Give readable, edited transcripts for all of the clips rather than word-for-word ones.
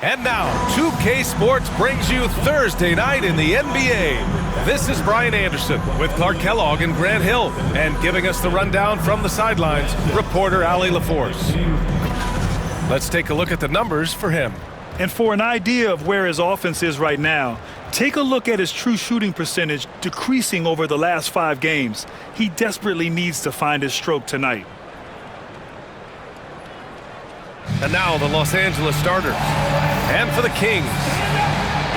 And now, 2K Sports brings you Thursday night in the NBA. This is Brian Anderson with Clark Kellogg and Grant Hill. And giving us the rundown from the sidelines, reporter Allie LaForce. Let's take a look at the numbers for him. And for an idea of where his offense is right now, take a look at his true shooting percentage decreasing over the last 5 games. He desperately needs to find his stroke tonight. And now the Los Angeles starters. And for the Kings,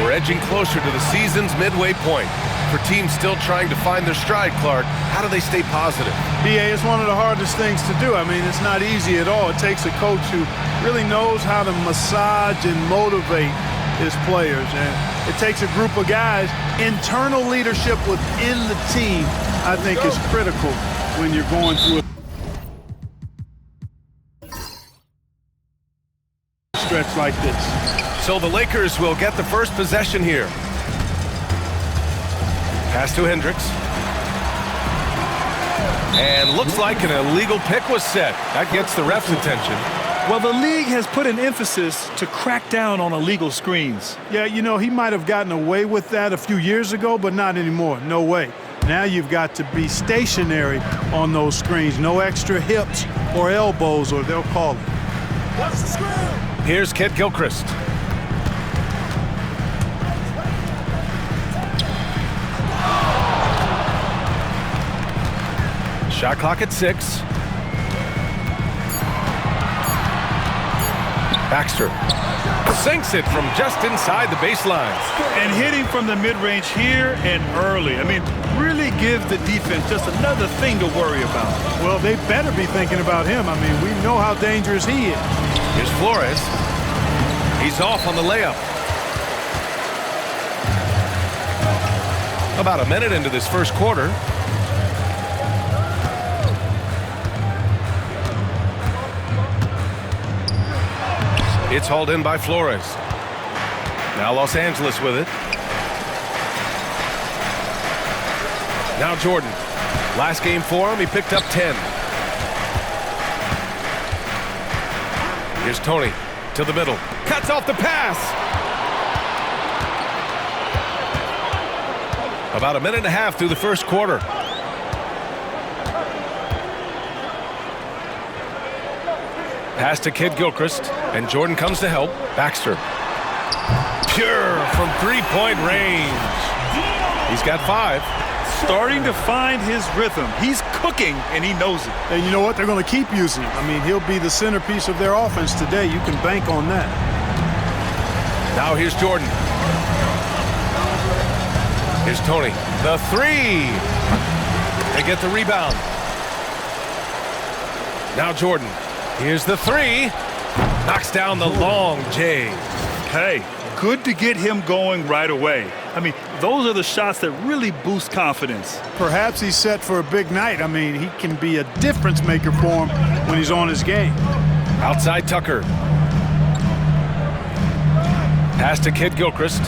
we're edging closer to the season's midway point. For teams still trying to find their stride, Clark, how do they stay positive? BA, it's one of the hardest things to do. I mean, it's not easy at all. It takes a coach who really knows how to massage and motivate his players. And it takes a group of guys. Internal leadership within the team, I think, is critical when you're going through a stretch like this. So the Lakers will get the first possession here. Pass to Hendricks. And looks like an illegal pick was set. That gets the ref's attention. Well, the league has put an emphasis to crack down on illegal screens. Yeah, you know, he might have gotten away with that a few years ago, but not anymore. No way. Now you've got to be stationary on those screens. No extra hips or elbows, or they'll call it. What's the screen? Here's Kid Gilchrist. Shot clock at 6. Baxter sinks it from just inside the baseline. And hitting from the mid-range here and early. I mean, really give the defense just another thing to worry about. Well, they better be thinking about him. I mean, we know how dangerous he is. Here's Flores. He's off on the layup. About a minute into this first quarter. It's hauled in by Flores. Now Los Angeles with it. Now Jordan. Last game for him, he picked up 10. Here's Tony to the middle. Cuts off the pass. About a minute and a half through the first quarter. Pass to Kid Gilchrist, and Jordan comes to help. Baxter. Pure from three-point range. He's got 5. Starting to find his rhythm. He's cooking, and he knows it. And you know what? They're going to keep using him. I mean, he'll be the centerpiece of their offense today. You can bank on that. Now here's Jordan. Here's Tony. The 3. They get the rebound. Now Jordan. Here's the 3. Knocks down the long J. Hey, good to get him going right away. I mean, those are the shots that really boost confidence. Perhaps he's set for a big night. I mean, he can be a difference maker for him when he's on his game. Outside Tucker. Pass to Kid Gilchrist.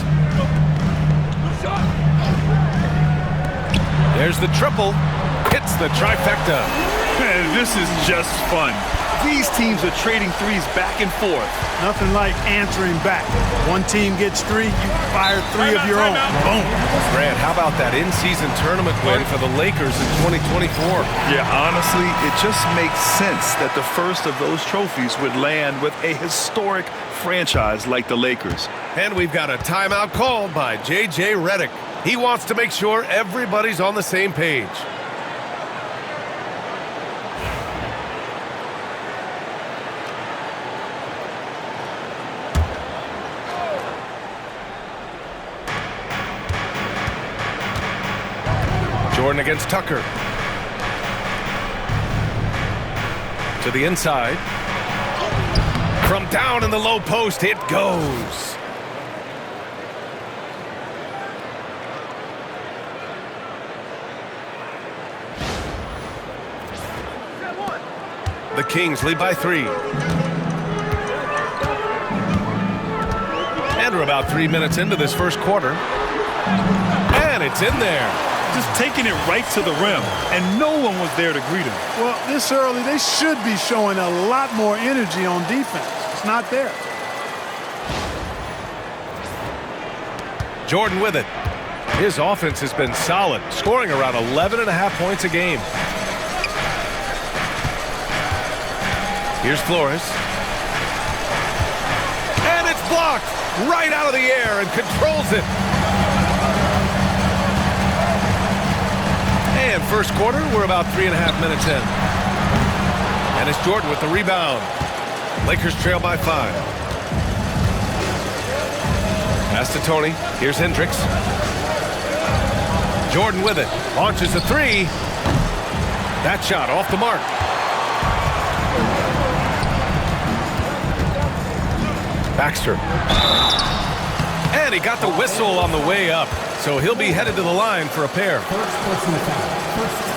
There's the triple. Hits the trifecta. Man, this is just fun. These teams are trading threes back and forth. Nothing like answering back. One team gets 3, you fire 3 of your own. Boom. Grant, how about that in-season tournament win for the Lakers in 2024? Yeah, honestly, it just makes sense that the first of those trophies would land with a historic franchise like the Lakers. And we've got a timeout called by J.J. Redick. He wants to make sure everybody's on the same page. Jordan against Tucker. To the inside. From down in the low post, it goes. The Kings lead by 3. And we're about 3 minutes into this first quarter. And it's in there. Just taking it right to the rim, and no one was there to greet him. Well, this early, they should be showing a lot more energy on defense. It's not there. Jordan with it. His offense has been solid, scoring around 11.5 points a game. Here's Flores. And it's blocked right out of the air and controls it. And first quarter, we're about 3.5 minutes in. And it's Jordan with the rebound. Lakers trail by 5. Pass to Tony. Here's Hendricks. Jordan with it. Launches a 3. That shot off the mark. Baxter. And he got the whistle on the way up. So he'll be headed to the line for a pair.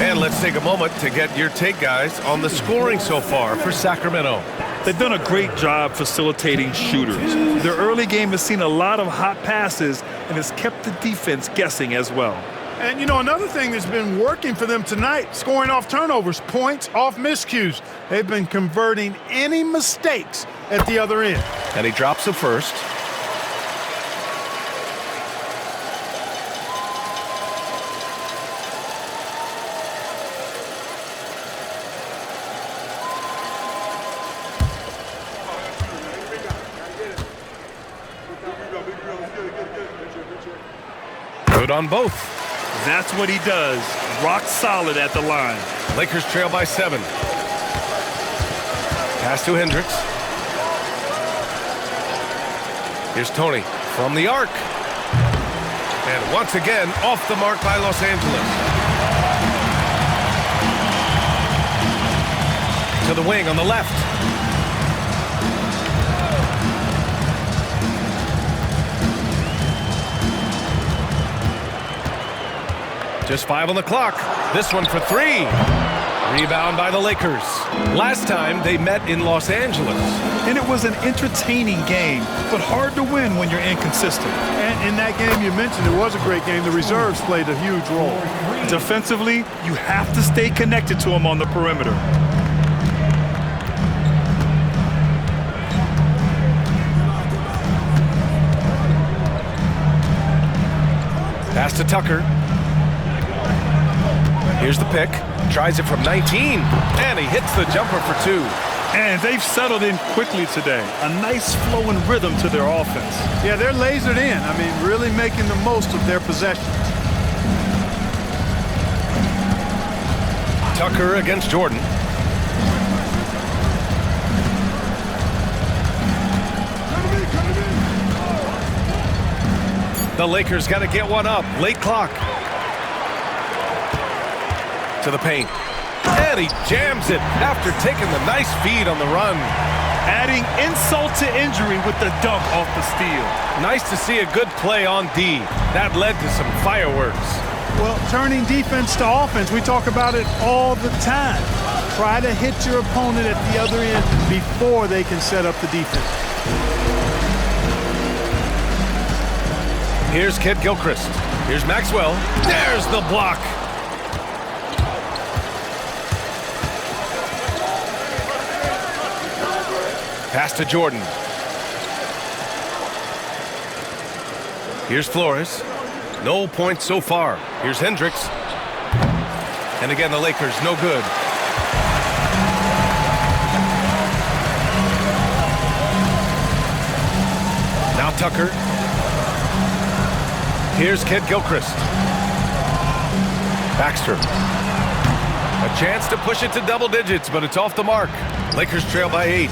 And let's take a moment to get your take, guys, on the scoring so far for Sacramento. They've done a great job facilitating shooters. Their early game has seen a lot of hot passes and has kept the defense guessing as well. And, you know, another thing that's been working for them tonight, scoring off turnovers, points off miscues. They've been converting any mistakes at the other end. And he drops the first. Good on both. That's what he does. Rock solid at the line. Lakers trail by 7. Pass to Hendricks. Here's Tony from the arc. And once again, off the mark by Los Angeles. To the wing on the left. Just 5 on the clock. This one for 3. Rebound by the Lakers. Last time they met in Los Angeles. And it was an entertaining game, but hard to win when you're inconsistent. And in that game you mentioned, it was a great game. The reserves played a huge role. Defensively, you have to stay connected to him on the perimeter. Pass to Tucker. Here's the pick. Tries it from 19. And he hits the jumper for 2. And they've settled in quickly today. A nice flowing rhythm to their offense. Yeah, they're lasered in. I mean, really making the most of their possessions. Tucker against Jordan. The Lakers got to get one up. Late clock. To the paint. And he jams it after taking the nice feed on the run. Adding insult to injury with the dunk off the steal. Nice to see a good play on D. That led to some fireworks. Well, turning defense to offense, we talk about it all the time. Try to hit your opponent at the other end before they can set up the defense. Here's Kid Gilchrist. Here's Maxwell. There's the block. Pass to Jordan. Here's Flores. No points so far. Here's Hendricks. And again, the Lakers, no good. Now Tucker. Here's Kid Gilchrist. Baxter. A chance to push it to double digits, but it's off the mark. Lakers trail by 8.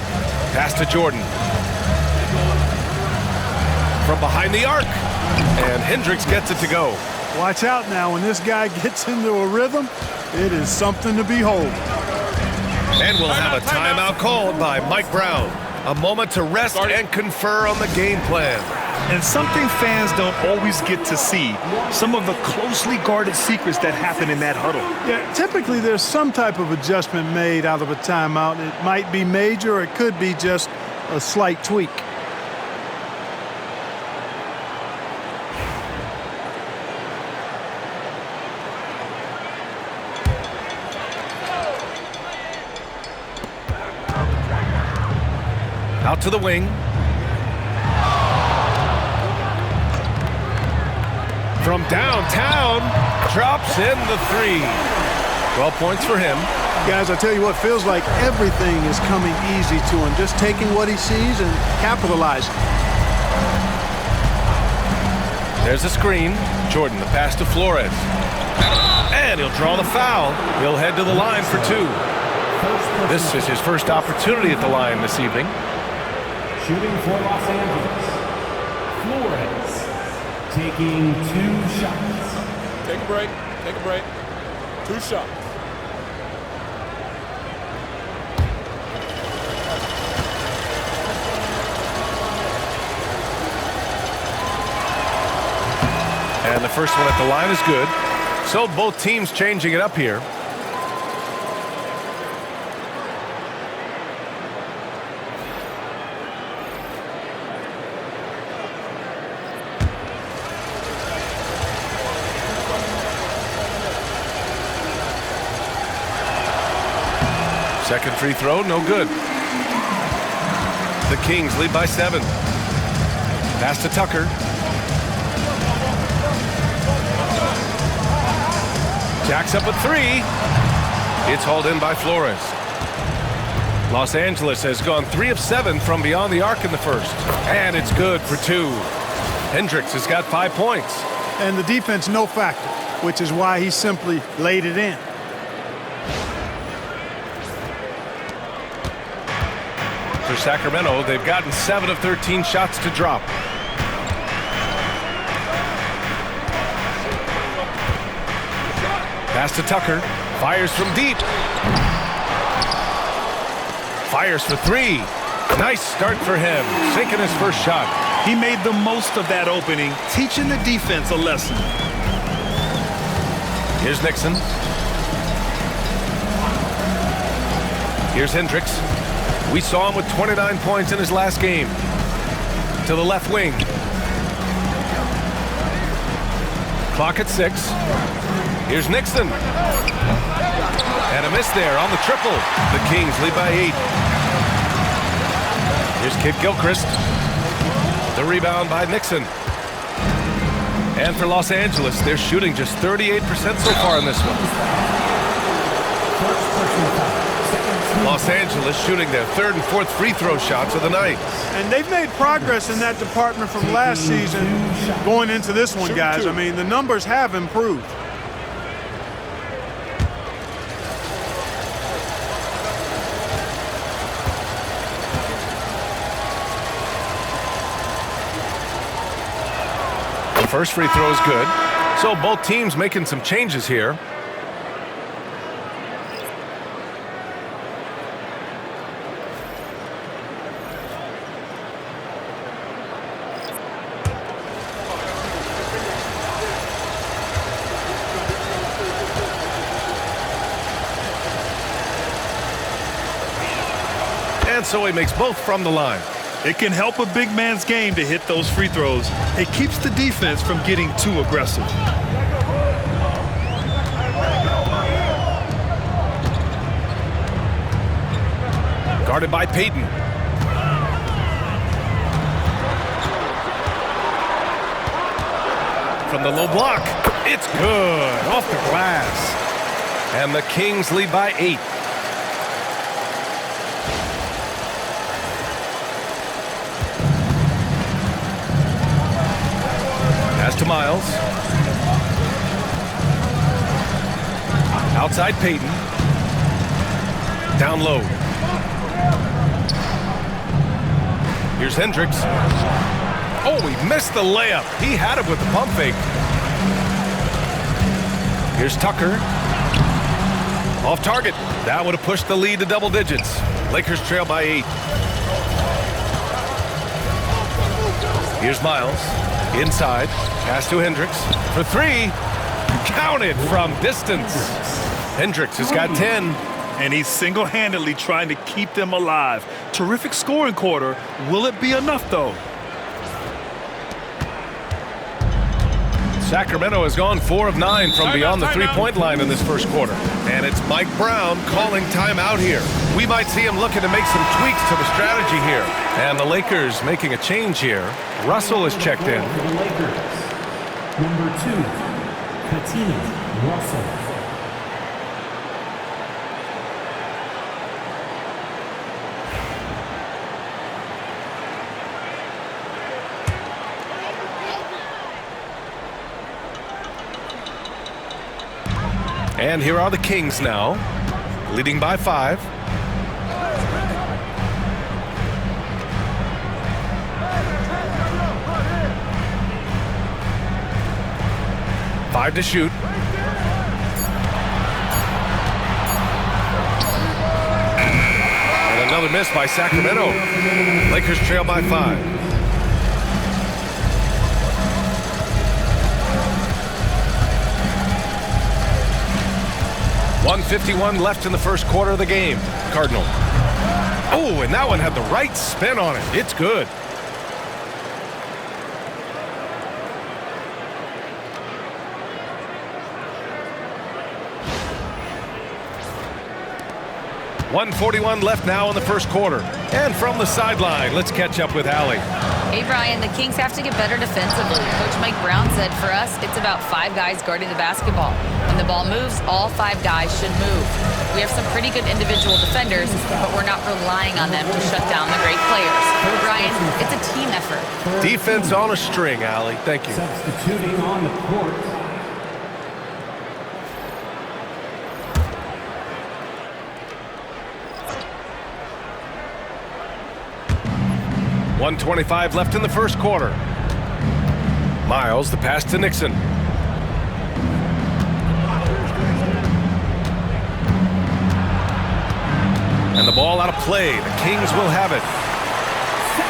Pass to Jordan. From behind the arc. And Hendricks gets it to go. Watch out now. When this guy gets into a rhythm, it is something to behold. And we'll have a timeout called by Mike Brown. A moment to rest and confer on the game plan. And something fans don't always get to see, some of the closely guarded secrets that happen in that huddle. Yeah, typically there's some type of adjustment made out of a timeout. It might be major or it could be just a slight tweak. Out to the wing. from downtown, drops in the three. 12 points for him. Guys, I tell you what, feels like everything is coming easy to him. Just taking what he sees and capitalizing. There's a screen. Jordan, the pass to Flores. And he'll draw the foul. He'll head to the line for two. This is his first opportunity at the line this evening. Shooting for Los Angeles, Flores taking 2 shots. Take a break. Take a break. 2 shots. And the first one at the line is good. So both teams changing it up here. Second free throw, no good. The Kings lead by 7. Pass to Tucker. Jacks up a 3. It's hauled in by Flores. Los Angeles has gone 3 of 7 from beyond the arc in the first. And it's good for 2. Hendricks has got 5 points. And the defense no factor, which is why he simply laid it in. For Sacramento, they've gotten 7 of 13 shots to drop. Pass to Tucker. Fires from deep. Fires for 3. Nice start for him. Sinking his first shot. He made the most of that opening, teaching the defense a lesson. Here's Nixon. Here's Hendricks. We saw him with 29 points in his last game. To the left wing. Clock at 6. Here's Nixon. And a miss there on the triple. The Kings lead by 8. Here's Kid Gilchrist. The rebound by Nixon. And for Los Angeles, they're shooting just 38% so far in this one. Los Angeles shooting their 3rd and 4th free throw shots of the night. And they've made progress in that department from last season going into this one, guys. I mean, the numbers have improved. The first free throw is good. So both teams making some changes here. And so he makes both from the line. It can help a big man's game to hit those free throws. It keeps the defense from getting too aggressive. Guarded by Payton. From the low block. It's good. Off the glass. And the Kings lead by 8. Pass to Miles. Outside Payton. Down low. Here's Hendricks. Oh, he missed the layup. He had it with the pump fake. Here's Tucker. Off target. That would have pushed the lead to double digits. Lakers trail by 8. Here's Miles. Inside. Pass to Hendricks. For 3. Counted from distance. Hendricks has got 10. And he's single-handedly trying to keep them alive. Terrific scoring quarter. Will it be enough, though? Sacramento has gone 4 of 9 from beyond the three-point line in this first quarter. And it's Mike Brown calling timeout here. We might see him looking to make some tweaks to the strategy here. And the Lakers making a change here. Russell is checked in. Number 2, Katina Russell. And here are the Kings now, leading by 5. Five to shoot. And another miss by Sacramento. Lakers trail by 5. .151 left in the first quarter of the game. Cardinal. Oh, and that one had the right spin on it. It's good. .141 left now in the first quarter. And from the sideline, let's catch up with Allie. Hey, Brian, the Kings have to get better defensively. Coach Mike Brown said for us, it's about 5 guys guarding the basketball. When the ball moves, all 5 guys should move. We have some pretty good individual defenders, but we're not relying on them to shut down the great players. Brian, it's a team effort. Defense on a string, Allie. Thank you. Substituting on the court. .125 left in the first quarter. Miles, the pass to Nixon. And the ball out of play. The Kings will have it.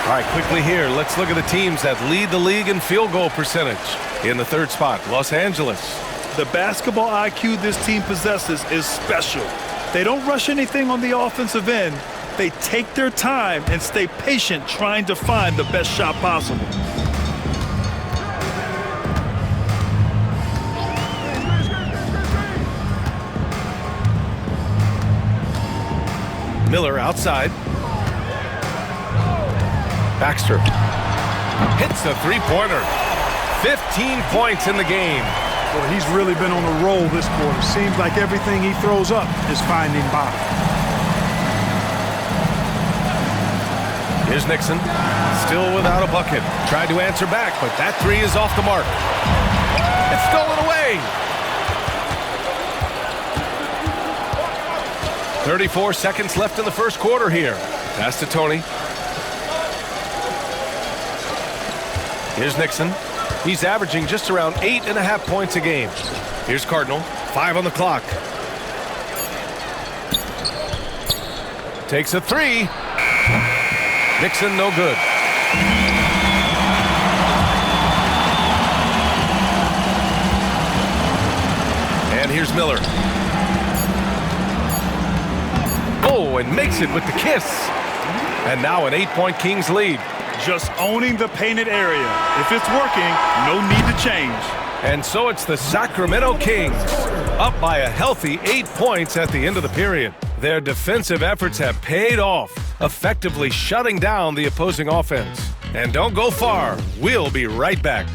All right, quickly here, let's look at the teams that lead the league in field goal percentage. In the third spot, Los Angeles. The basketball IQ this team possesses is special. They don't rush anything on the offensive end. They take their time and stay patient trying to find the best shot possible. Miller outside. Baxter hits a three-pointer. 15 points in the game. Boy, he's really been on a roll this quarter. Seems like everything he throws up is finding bottom. Here's Nixon, still without a bucket. Tried to answer back, but that three is off the mark. It's stolen away. 34 seconds left in the first quarter here. Pass to Tony. Here's Nixon. He's averaging just around 8.5 points a game. Here's Cardinal, 5 on the clock. Takes a three. Nixon, no good. And here's Miller. Oh, and makes it with the kiss. And now an 8-point Kings lead. Just owning the painted area. If it's working, no need to change. And so it's the Sacramento Kings, up by a healthy 8 points at the end of the period. Their defensive efforts have paid off, effectively shutting down the opposing offense. And don't go far. We'll be right back.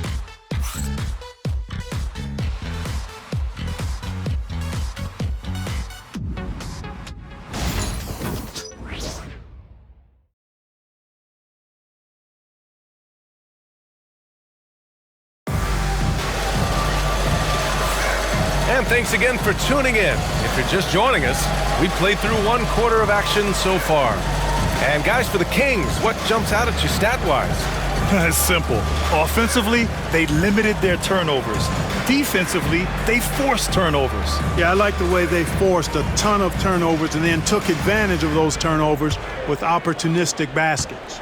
And thanks again for tuning in. If you're just joining us, we've played through 1 quarter of action so far. And guys, for the Kings, what jumps out at you stat-wise? It's simple. Offensively, they limited their turnovers. Defensively, they forced turnovers. Yeah, I like the way they forced a ton of turnovers and then took advantage of those turnovers with opportunistic baskets.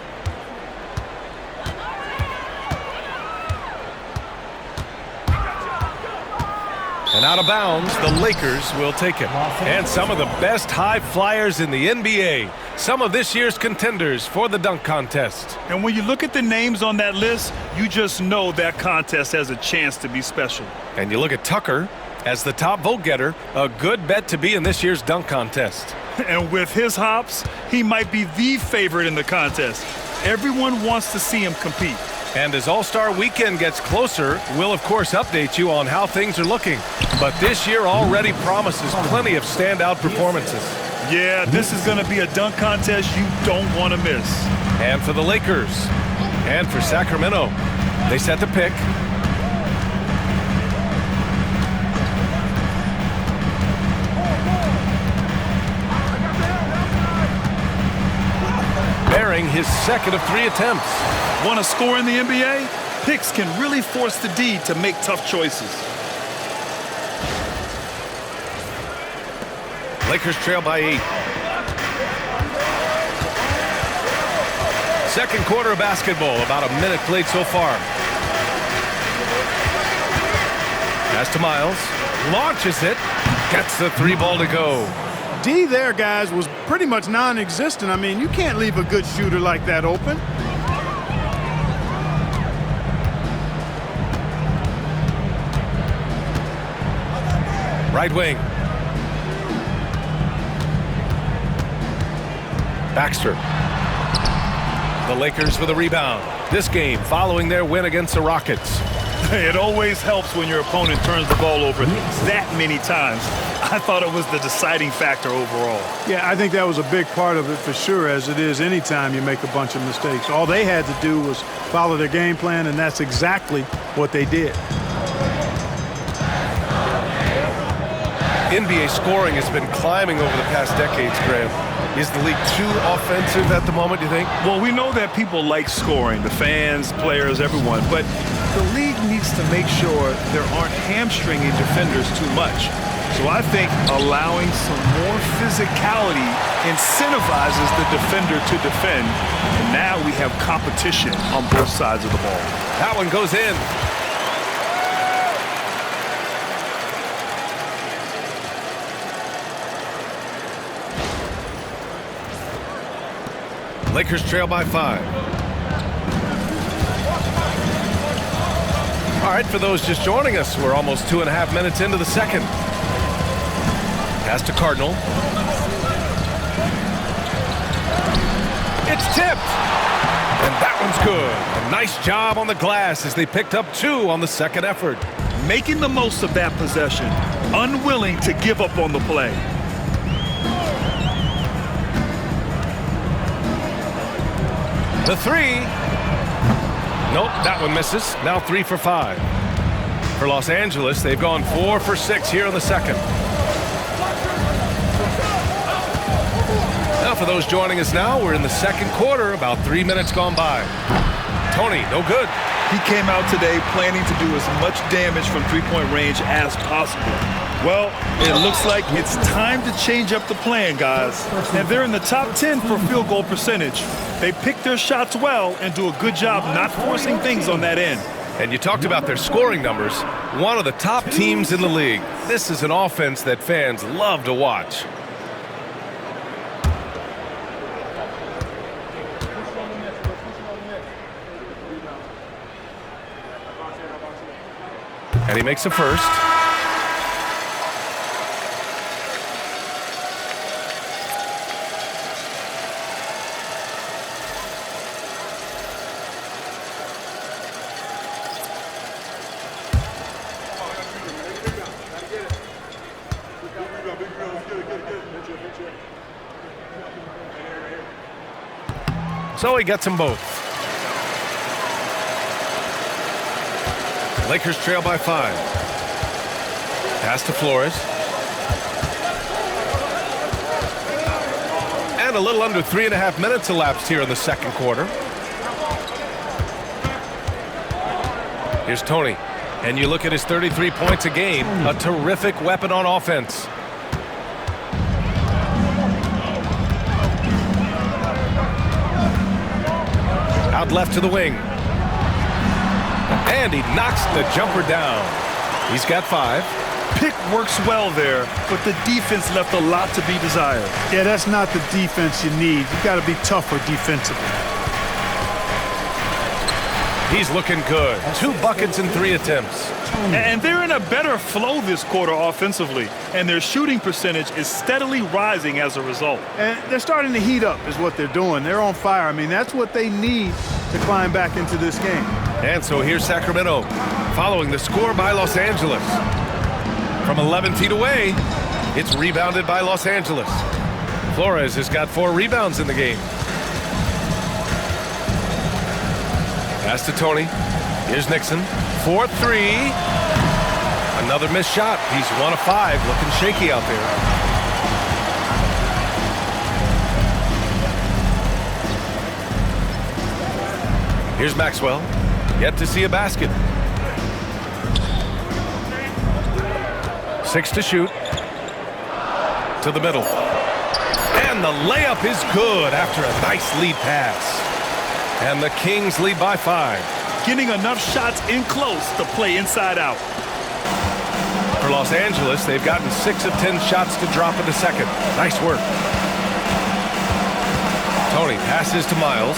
And out of bounds, the Lakers will take it. And some of the best high flyers in the NBA. Some of this year's contenders for the dunk contest. And when you look at the names on that list, you just know that contest has a chance to be special. And you look at Tucker as the top vote getter, a good bet to be in this year's dunk contest. And with his hops, he might be the favorite in the contest. Everyone wants to see him compete. And as All-Star Weekend gets closer, we'll of course update you on how things are looking. But this year already promises plenty of standout performances. Yeah, this is going to be a dunk contest you don't want to miss. And for the Lakers, and for Sacramento, they set the pick. Bearing his second of 3 attempts. Want to score in the NBA? Picks can really force the D to make tough choices. Lakers trail by 8. Second quarter of basketball, about a minute played so far. Pass to Miles, launches it, gets the 3 ball to go. D there, guys, was pretty much non-existent. I mean, you can't leave a good shooter like that open. Right wing. Baxter. The Lakers with a rebound. This game following their win against the Rockets. It always helps when your opponent turns the ball over that many times. I thought it was the deciding factor overall. Yeah, I think that was a big part of it for sure, as it is anytime you make a bunch of mistakes. All they had to do was follow their game plan, and that's exactly what they did. NBA scoring has been climbing over the past decades, Graham. Is the league too offensive at the moment, do you think? Well, we know that people like scoring, the fans, players, everyone, but the league needs to make sure there aren't hamstringing defenders too much. So I think allowing some more physicality incentivizes the defender to defend. And now we have competition on both sides of the ball. That one goes in. Lakers trail by 5. All right, for those just joining us, we're almost 2.5 minutes into the second. Pass to Cardinal. It's tipped. And that one's good. A nice job on the glass as they picked up 2 on the second effort. Making the most of that possession, unwilling to give up on the play. The 3. Nope, that one misses. Now 3 for 5. For Los Angeles, they've gone 4 for 6 here in the second. Now for those joining us now, we're in the second quarter, about 3 minutes gone by. Tony, no good. He came out today planning to do as much damage from three-point range as possible. Well, it looks like it's time to change up the plan, guys. And they're in the top 10 for field goal percentage. They pick their shots well and do a good job not forcing things on that end. And you talked about their scoring numbers. One of the top teams in the league. This is an offense that fans love to watch. And he makes a first. So he gets them both. Lakers trail by 5. Pass to Flores. And a little under 3.5 minutes elapsed here in the second quarter. Here's Tony. And you look at his 33 points a game, a terrific weapon on offense. Out left to the wing. And he knocks the jumper down. He's got 5. Pick works well there, but the defense left a lot to be desired. Yeah, that's not the defense you need. You've got to be tougher defensively. He's looking good. 2 buckets in 3 attempts. And they're in a better flow this quarter offensively, and their shooting percentage is steadily rising as a result. And they're starting to heat up is what they're doing. They're on fire. I mean, that's what they need to climb back into this game. And so here's Sacramento following the score by Los Angeles. From 11 feet away, it's rebounded by Los Angeles. Flores has got 4 rebounds in the game. Pass to Tony. Here's Nixon. 4-3. Another missed shot. He's 1 of 5. Looking shaky out there. Here's Maxwell. Yet to see a basket. 6 to shoot. To the middle. And the layup is good after a nice lead pass. And the Kings lead by 5. Getting enough shots in close to play inside out. For Los Angeles, they've gotten 6 of 10 shots to drop in the second. Nice work. Tony passes to Miles.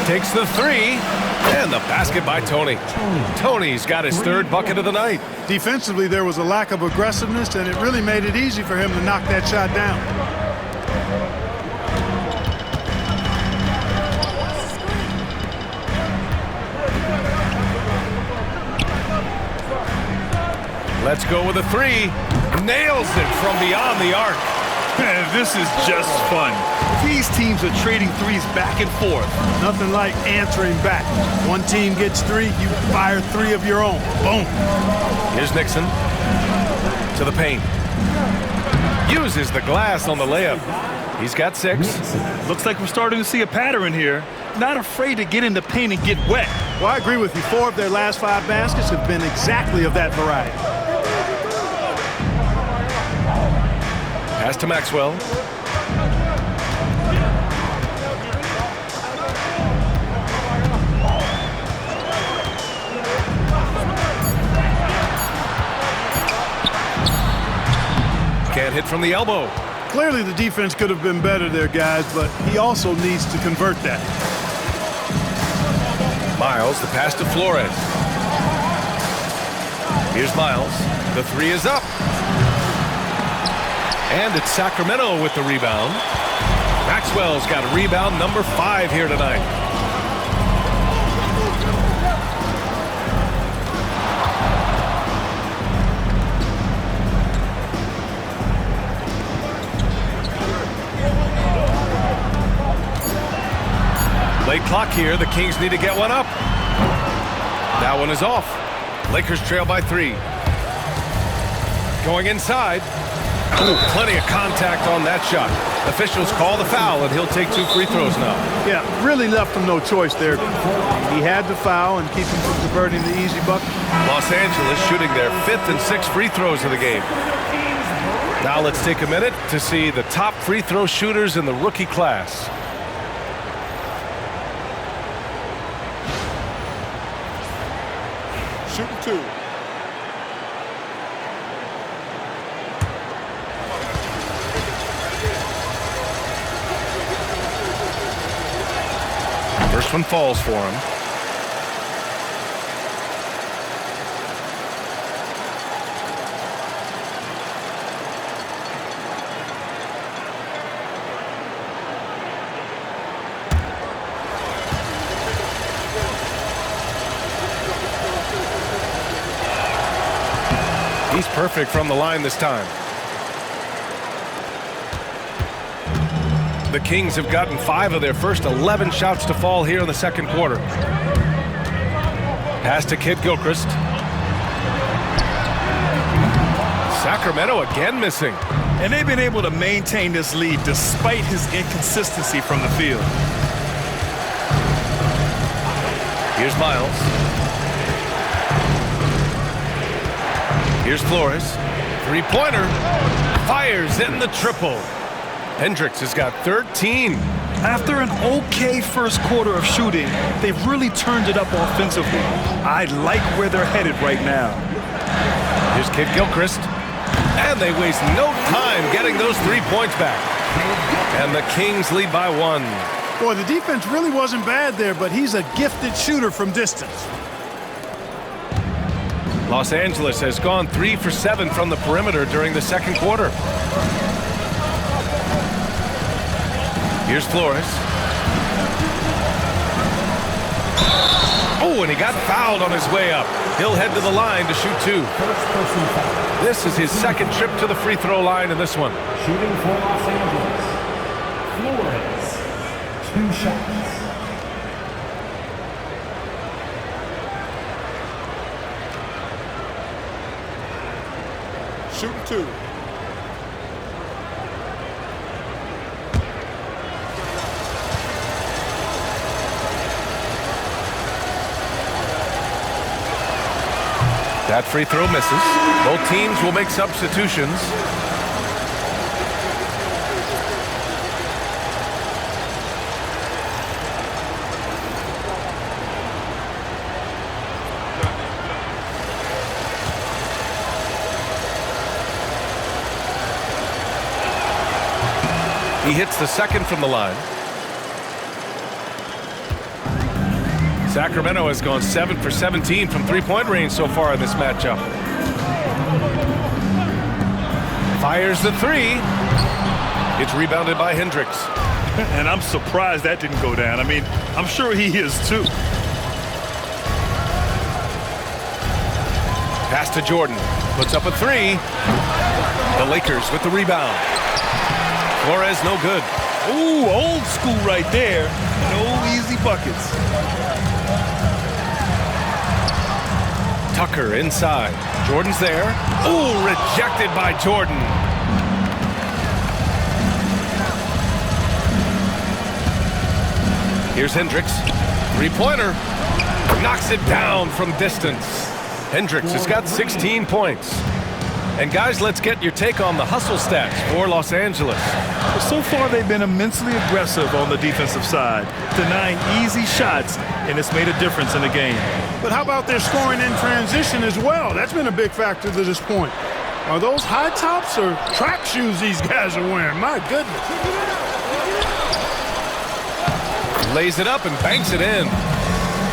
Takes the 3. And the basket by Tony. Tony's got his 3rd bucket of the night. Defensively, there was a lack of aggressiveness, and it really made it easy for him to knock that shot down. Let's go with a 3. Nails it from beyond the arc. Man, this is just fun. These teams are trading threes back and forth. Nothing like answering back. One team gets 3, you fire 3 of your own. Boom. Here's Nixon to the paint. Uses the glass on the layup. He's got 6. Looks like we're starting to see a pattern here. Not afraid to get in the paint and get wet. Well, I agree with you. 4 of their last 5 baskets have been exactly of that variety. Pass to Maxwell. Can't hit from the elbow. Clearly the defense could have been better there, guys, but he also needs to convert that. Miles, the pass to Flores. Here's Miles. The 3 is up. And it's Sacramento with the rebound. Maxwell's got rebound number 5 here tonight. Late clock here. The Kings need to get one up. That one is off. Lakers trail by 3. Going inside. Ooh, plenty of contact on that shot. Officials call the foul, and he'll take 2 free throws now. Yeah, really left him no choice there. He had to foul and keep him from converting the easy bucket. Los Angeles shooting their 5th and 6th free throws of the game. Now let's take a minute to see the top free throw shooters in the rookie class. Shooting 2. First one falls for him. He's perfect from the line this time. The Kings have gotten 5 of their first 11 shots to fall here in the second quarter. Pass to Kid Gilchrist. Sacramento again missing. And they've been able to maintain this lead despite his inconsistency from the field. Here's Miles. Here's Flores. 3-pointer. Fires in the triple. Hendricks has got 13. After an okay first quarter of shooting, they've really turned it up offensively. I like where they're headed right now. Here's Kid Gilchrist. And they waste no time getting those 3 points back. And the Kings lead by 1. Boy, the defense really wasn't bad there, but he's a gifted shooter from distance. Los Angeles has gone 3 for 7 from the perimeter during the second quarter. Here's Flores. Oh, Oh, and he got fouled on his way up. He'll head to the line to shoot 2. First personal foul. This is his second trip to the free throw line in this one. Shooting for Los Angeles. Flores. 2 shots. Shooting 2. That free throw misses. Both teams will make substitutions. He hits the second from the line. Sacramento has gone 7 for 17 from three-point range so far in this matchup. Fires the 3. It's rebounded by Hendricks. And I'm surprised that didn't go down. I mean, I'm sure he is too. Pass to Jordan. Puts up a 3. The Lakers with the rebound. Flores no good. Ooh, old school right there. No easy buckets. Tucker inside. Jordan's there. Ooh, rejected by Jordan. Here's Hendricks. Three-pointer. Knocks it down from distance. Hendricks has got 16 points. And guys, let's get your take on the hustle stats for Los Angeles. Well, so far they've been immensely aggressive on the defensive side, denying easy shots, and it's made a difference in the game. But how about their scoring in transition as well? That's been a big factor to this point. Are those high tops or track shoes these guys are wearing? My goodness. Lays it up and banks it in.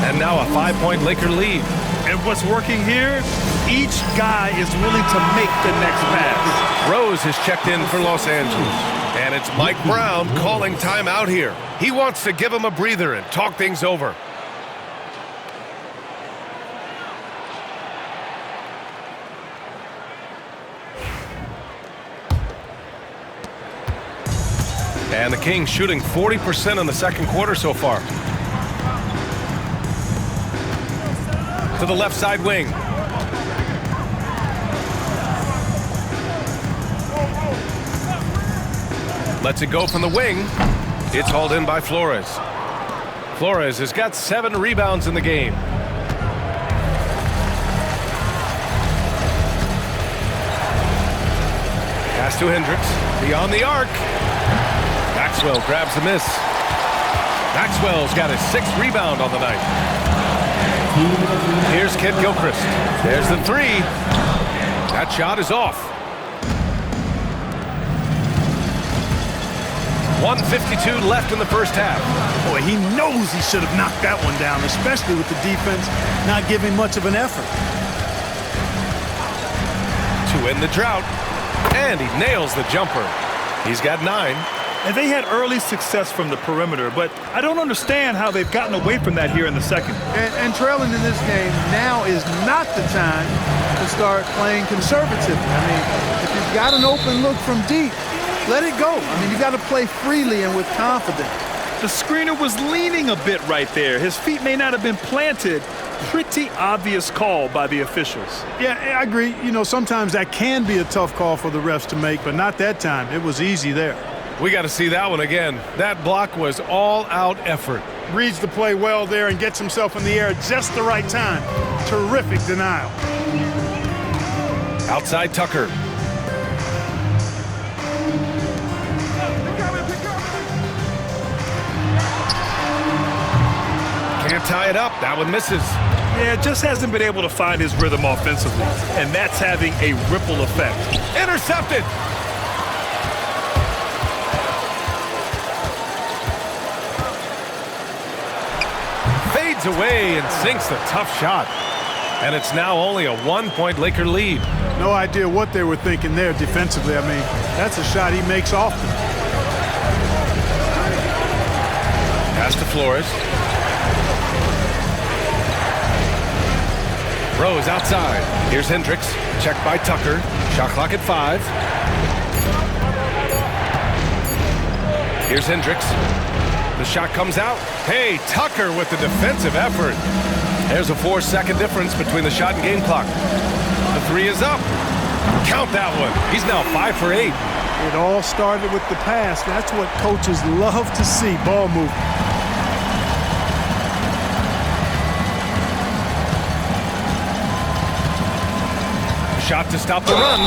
And now a 5-point Laker lead. And what's working here? Each guy is willing to make the next pass. Rose has checked in for Los Angeles. And it's Mike Brown calling timeout here. He wants to give him a breather and talk things over. And the Kings shooting 40% in the second quarter so far. To the left side wing. Lets it go from the wing. It's hauled in by Flores. Flores has got 7 rebounds in the game. Pass to Hendricks. Beyond the arc. Maxwell grabs the miss. Maxwell's got his 6th rebound on the night. Here's Kent Gilchrist. There's the 3. That shot is off. 1:52 left in the first half. Boy, he knows he should have knocked that one down, especially with the defense not giving much of an effort. To end the drought. And he nails the jumper. He's got 9. And they had early success from the perimeter, but I don't understand how they've gotten away from that here in the second. And trailing in this game, now is not the time to start playing conservatively. I mean, if you've got an open look from deep, let it go. I mean, you've got to play freely and with confidence. The screener was leaning a bit right there. His feet may not have been planted. Pretty obvious call by the officials. Yeah, I agree. You know, sometimes that can be a tough call for the refs to make, but not that time. It was easy there. We got to see that one again. That block was all-out effort. Reads the play well there and gets himself in the air at just the right time. Terrific denial. Outside Tucker. Can't tie it up. That one misses. Yeah, just hasn't been able to find his rhythm offensively, and that's having a ripple effect. Intercepted. Fades away and sinks the tough shot. And it's now only a 1-point Laker lead. No idea what they were thinking there defensively. I mean, that's a shot he makes often. Pass to Flores. Rose outside. Here's Hendricks. Checked by Tucker. Shot clock at 5. Here's Hendricks. The shot comes out. Hey, Tucker with the defensive effort. There's a 4-second difference between the shot and game clock. The 3 is up. Count that one. He's now 5 for 8. It all started with the pass. That's what coaches love to see, ball movement. Shot to stop the run,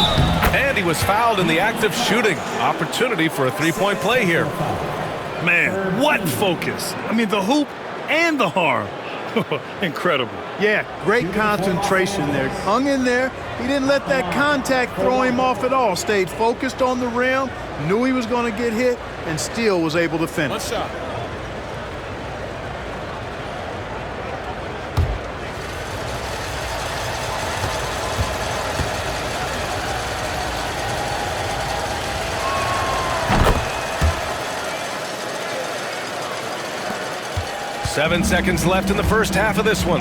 and he was fouled in the act of shooting. Opportunity for a 3-point play here. Man, what focus. I mean, the hoop and the harm. Incredible. Yeah, great concentration there. Hung in there. He didn't let that contact throw him off at all. Stayed focused on the rim, knew he was going to get hit, and still was able to finish. One shot. Seven seconds left in the first half of this one.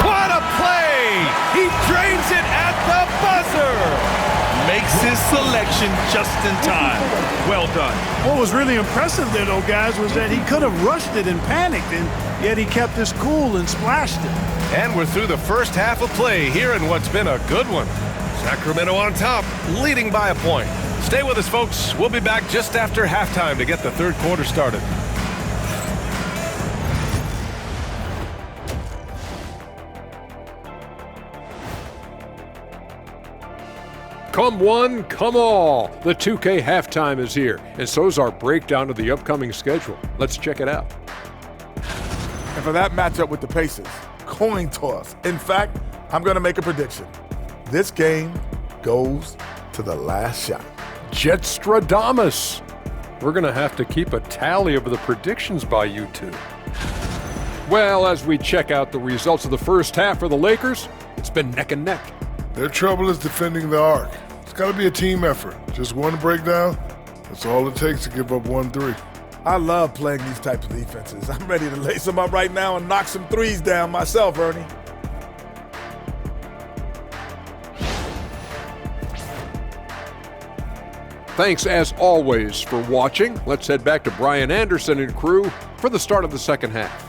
What a play! He drains it at the buzzer! Makes his selection just in time. Well done. What was really impressive there, though, guys, was that he could have rushed it and panicked, and yet he kept his cool and splashed it. And we're through the first half of play here in what's been a good one. Sacramento on top, leading by a point. Stay with us, folks. We'll be back just after halftime to get the third quarter started. Come one, come all. The 2K halftime is here, and so's our breakdown of the upcoming schedule. Let's check it out. And for that matchup with the Pacers, coin toss. In fact, I'm going to make a prediction. This game goes to the last shot. Jetstradamus. We're going to have to keep a tally of the predictions by you two. Well, as we check out the results of the first half for the Lakers, it's been neck and neck. Their trouble is defending the arc. It's got to be a team effort. Just one breakdown, that's all it takes to give up 1-3. I love playing these types of defenses. I'm ready to lace them up right now and knock some threes down myself, Ernie. Thanks, as always, for watching. Let's head back to Brian Anderson and crew for the start of the second half.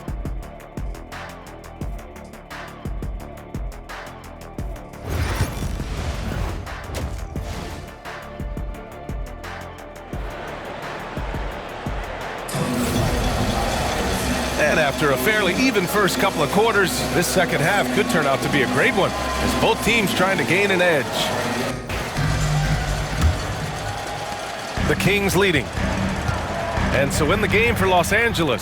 And after a fairly even first couple of quarters, this second half could turn out to be a great one, as both teams trying to gain an edge. The Kings leading. And so in the game for Los Angeles.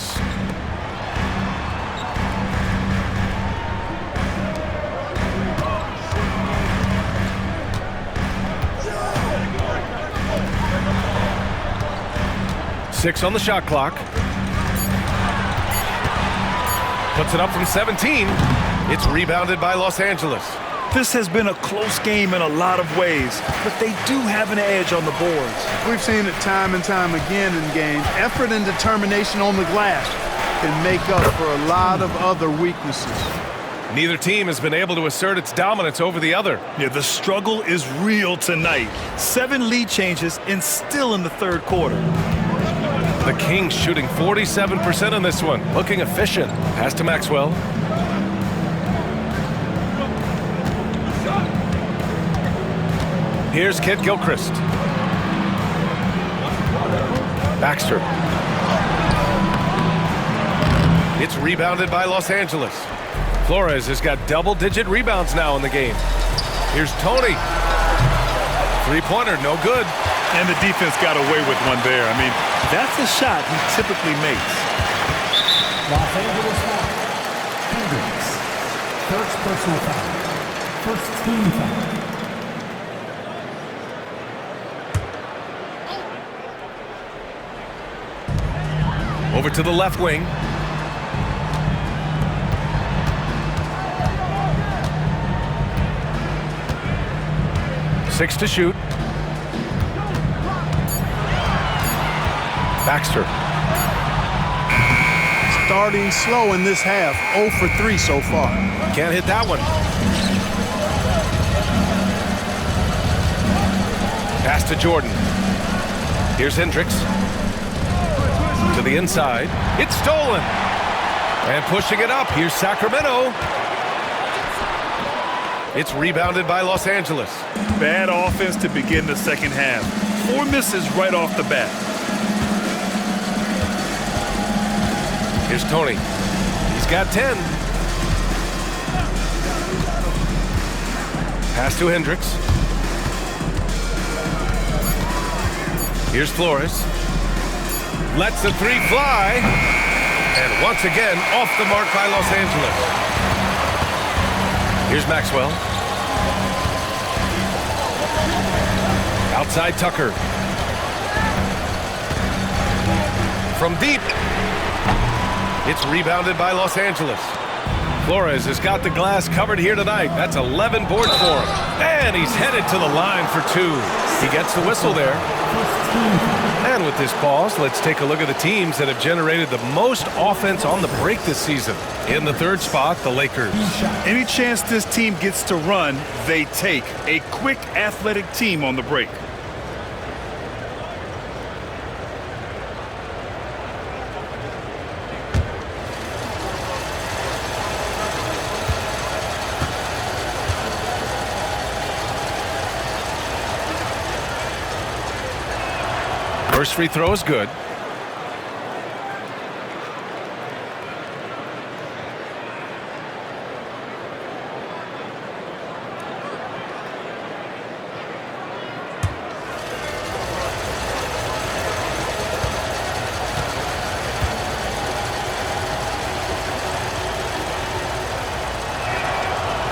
Six on the shot clock. Puts it up from 17. It's rebounded by Los Angeles. This has been a close game in a lot of ways, but they do have an edge on the boards. We've seen it time and time again in games. Effort and determination on the glass can make up for a lot of other weaknesses. Neither team has been able to assert its dominance over the other. Yeah, the struggle is real tonight. 7 lead changes and still in the third quarter. The Kings shooting 47% in this one, looking efficient. Pass to Maxwell. Here's Kid Gilchrist. Baxter. It's rebounded by Los Angeles. Flores has got double-digit rebounds now in the game. Here's Tony. Three-pointer, no good. And the defense got away with one there. I mean, that's a shot he typically makes. Los Angeles foul. Hendricks. First personal foul. First team foul. Over to the left wing. Six to shoot. Baxter. starting slow in this half. 0 for 3 so far. Can't hit that one. Pass to Jordan. Here's Hendricks. To the inside. It's stolen. And pushing it up. Here's Sacramento. It's rebounded by Los Angeles. Bad offense to begin the second half. 4 misses right off the bat. Here's Tony. He's got 10. Pass to Hendricks. Here's Flores. Lets the three fly. And once again, off the mark by Los Angeles. Here's Maxwell. Outside Tucker. From deep. It's rebounded by Los Angeles. Flores has got the glass covered here tonight. That's 11 boards for him. And he's headed to the line for 2. He gets the whistle there. And with this pause, let's take a look at the teams that have generated the most offense on the break this season. In the third spot, the Lakers. Any chance this team gets to run, they take. A quick, athletic team on the break. First free throw is good.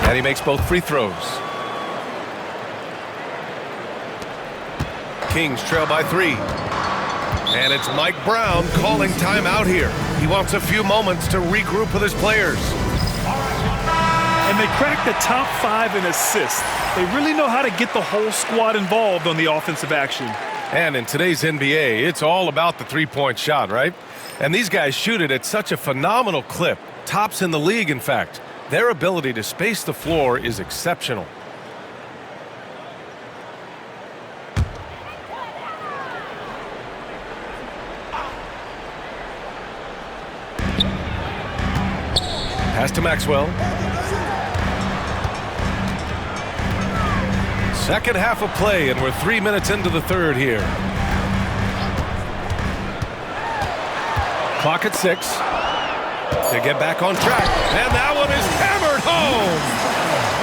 And he makes both free throws. Kings trail by 3. And it's Mike Brown calling timeout here. He wants a few moments to regroup with his players. And they cracked the top 5 in assists. They really know how to get the whole squad involved on the offensive action. And in today's NBA, it's all about the three-point shot, right? And these guys shoot it at such a phenomenal clip. Tops in the league, in fact. Their ability to space the floor is exceptional. Pass to Maxwell. Second half of play, and we're 3 minutes into the third here. Clock at 6. They get back on track, and that one is hammered home.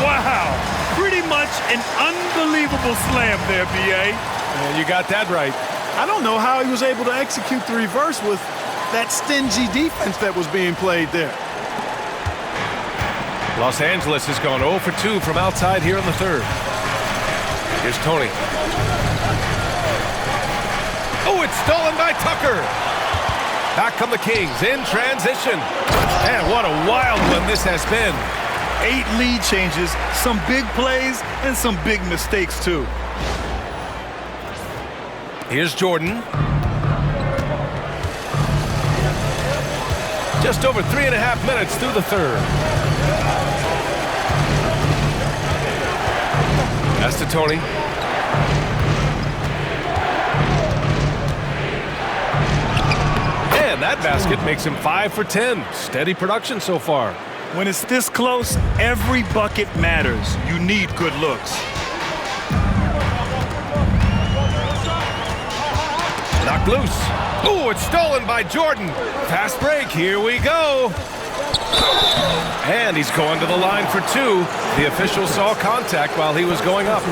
Wow, pretty much an unbelievable slam there, B.A. And you got that right. I don't know how he was able to execute the reverse with that stingy defense that was being played there. Los Angeles has gone 0 for 2 from outside here in the third. Here's Tony. Oh, it's stolen by Tucker. Back come the Kings in transition. And what a wild one this has been. 8 lead changes, some big plays, and some big mistakes, too. Here's Jordan. Just over 3.5 minutes through the third. Pass to Tony. And that basket makes him 5 for 10. Steady production so far. When it's this close, every bucket matters. You need good looks. Knocked loose. Oh, it's stolen by Jordan. Fast break. Here we go. And he's going to the line for 2. The official saw contact while he was going up.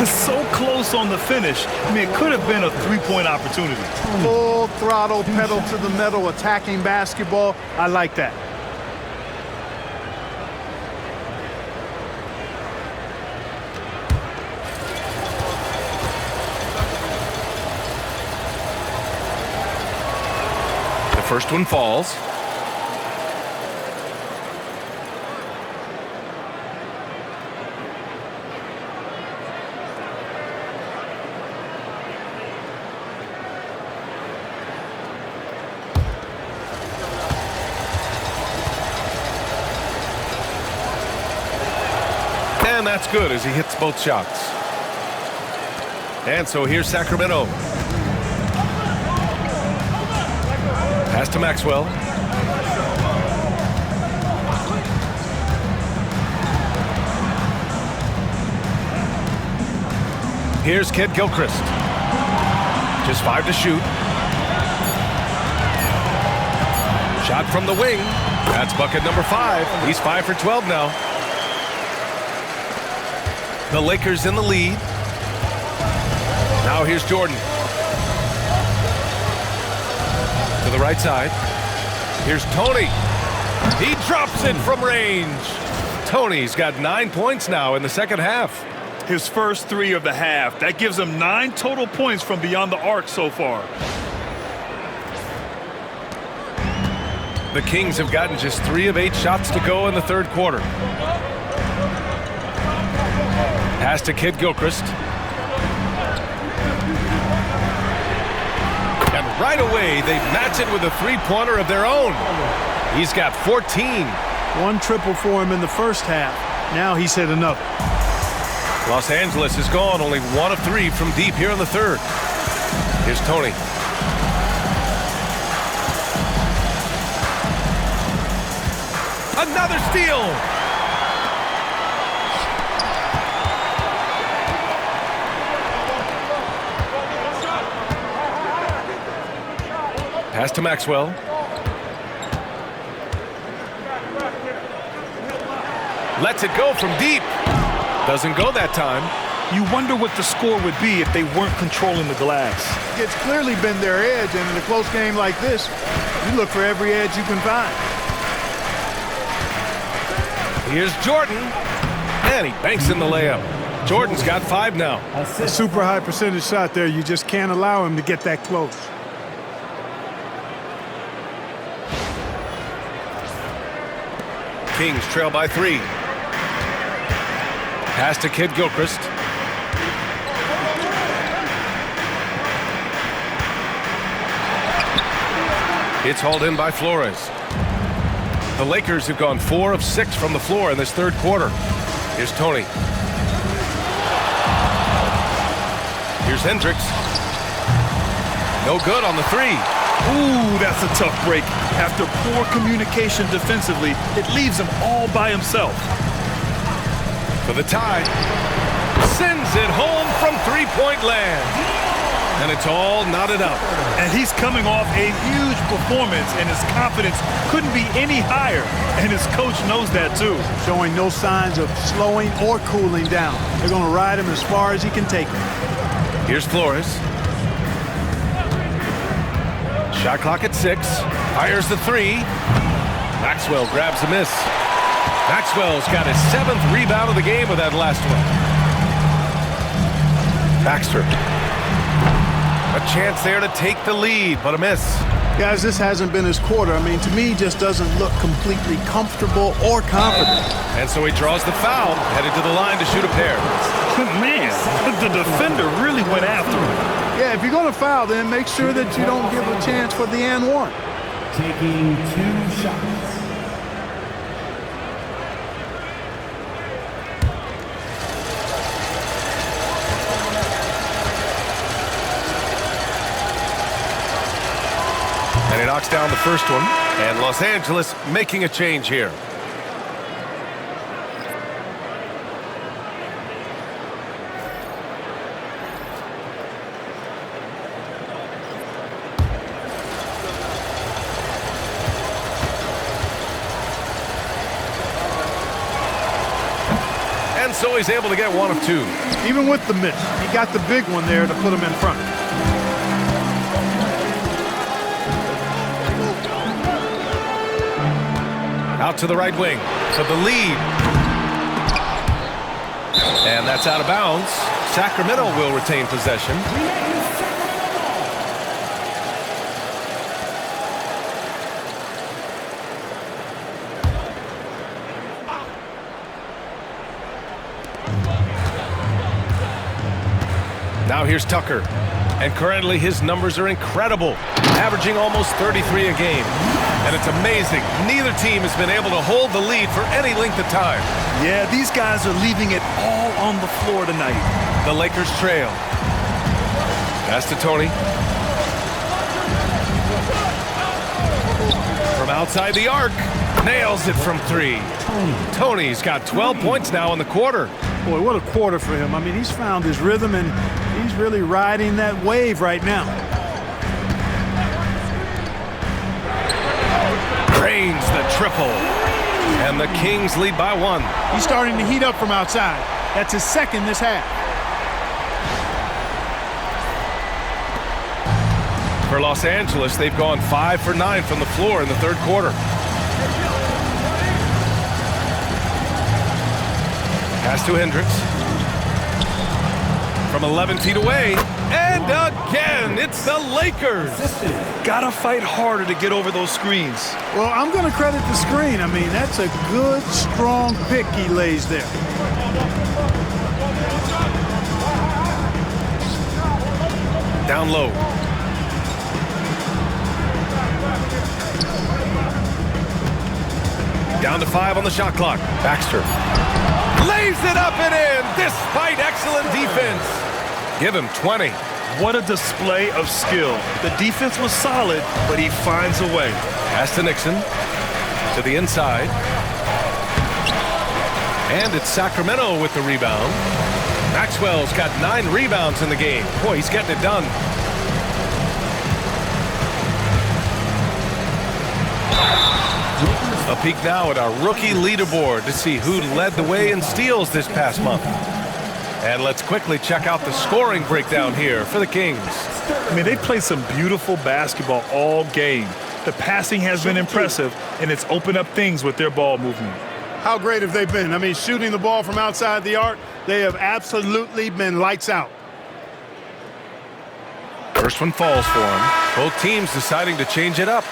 So close on the finish. I mean, it could have been a 3-point opportunity. Full throttle, pedal to the metal, attacking basketball. I like that. The first one falls. And that's good as he hits both shots. And so here's Sacramento. Pass to Maxwell. Here's Kid Gilchrist. Just 5 to shoot. Shot from the wing. That's bucket number 5. He's 5 for 12 now. The Lakers in the lead. Now here's Jordan. To the right side. Here's Tony. He drops it from range. Tony's got 9 points now in the second half. His first 3 of the half. That gives him 9 total points from beyond the arc so far. The Kings have gotten just 3 of 8 shots to go in the third quarter. Pass to Kid Gilchrist. And right away, they match it with a 3-pointer of their own. He's got 14. 1 triple for him in the first half. Now he's hit another. Los Angeles is gone only 1 of 3 from deep here in the third. Here's Tony. Another steal. Pass to Maxwell. Lets it go from deep. Doesn't go that time. You wonder what the score would be if they weren't controlling the glass. It's clearly been their edge, and in a close game like this, you look for every edge you can find. Here's Jordan, and he banks in the layup. Jordan's got 5 now. A super high percentage shot there. You just can't allow him to get that close. Kings trail by 3. Pass to Kid Gilchrist. It's hauled in by Flores. The Lakers have gone 4 of 6 from the floor in this third quarter. Here's Tony. Here's Hendricks. No good on the 3. Ooh, that's a tough break. After poor communication defensively, it leaves him all by himself. For the tie. Sends it home from 3-point land. And it's all knotted up. And he's coming off a huge performance, and his confidence couldn't be any higher. And his coach knows that too. Showing no signs of slowing or cooling down. They're going to ride him as far as he can take him. Here's Flores. Shot clock at 6. Fires the 3. Maxwell grabs a miss. Maxwell's got his 7th rebound of the game with that last one. Baxter. A chance there to take the lead, but a miss. Guys, this hasn't been his quarter. I mean, to me, just doesn't look completely comfortable or confident. And so he draws the foul, headed to the line to shoot a pair. Man, the defender really went after him. Yeah, if you're going to foul, then make sure that you don't give a chance for the and one. Taking 2 shots. And he knocks down the first one. And Los Angeles making a change here. And so he's able to get 1 of 2. Even with the miss, he got the big one there to put him in front. Out to the right wing for the lead. And that's out of bounds. Sacramento will retain possession. Now here's Tucker. And currently his numbers are incredible, averaging almost 33 a game. And it's amazing, neither team has been able to hold the lead for any length of time. Yeah, these guys are leaving it all on the floor tonight. The Lakers trail. Pass to Tony. From outside the arc, nails it from 3. Tony's got 12 points now in the quarter. Boy, what a quarter for him. I mean, he's found his rhythm, and he's really riding that wave right now. Cranes the triple. And the Kings lead by 1. He's starting to heat up from outside. That's his second this half. For Los Angeles, they've gone 5 for 9 from the floor in the third quarter. Pass to Hendricks. From 11 feet away. And again, it's the Lakers. Gotta fight harder to get over those screens. Well, I'm going to credit the screen. I mean, that's a good, strong pick he lays there. Down low. Down to 5 on the shot clock. Baxter lays it up and in despite excellent defense. Give him 20. What a display of skill. The defense was solid, but he finds a way. Pass to Nixon. To the inside. And it's Sacramento with the rebound. Maxwell's got 9 rebounds in the game. Boy, he's getting it done. A peek now at our rookie leaderboard to see who led the way in steals this past month. And let's quickly check out the scoring breakdown here for the Kings. I mean, they played some beautiful basketball all game. The passing has been impressive, and it's opened up things with their ball movement. How great have they been? I mean, shooting the ball from outside the arc, they have absolutely been lights out. First one falls for him. Both teams deciding to change it up.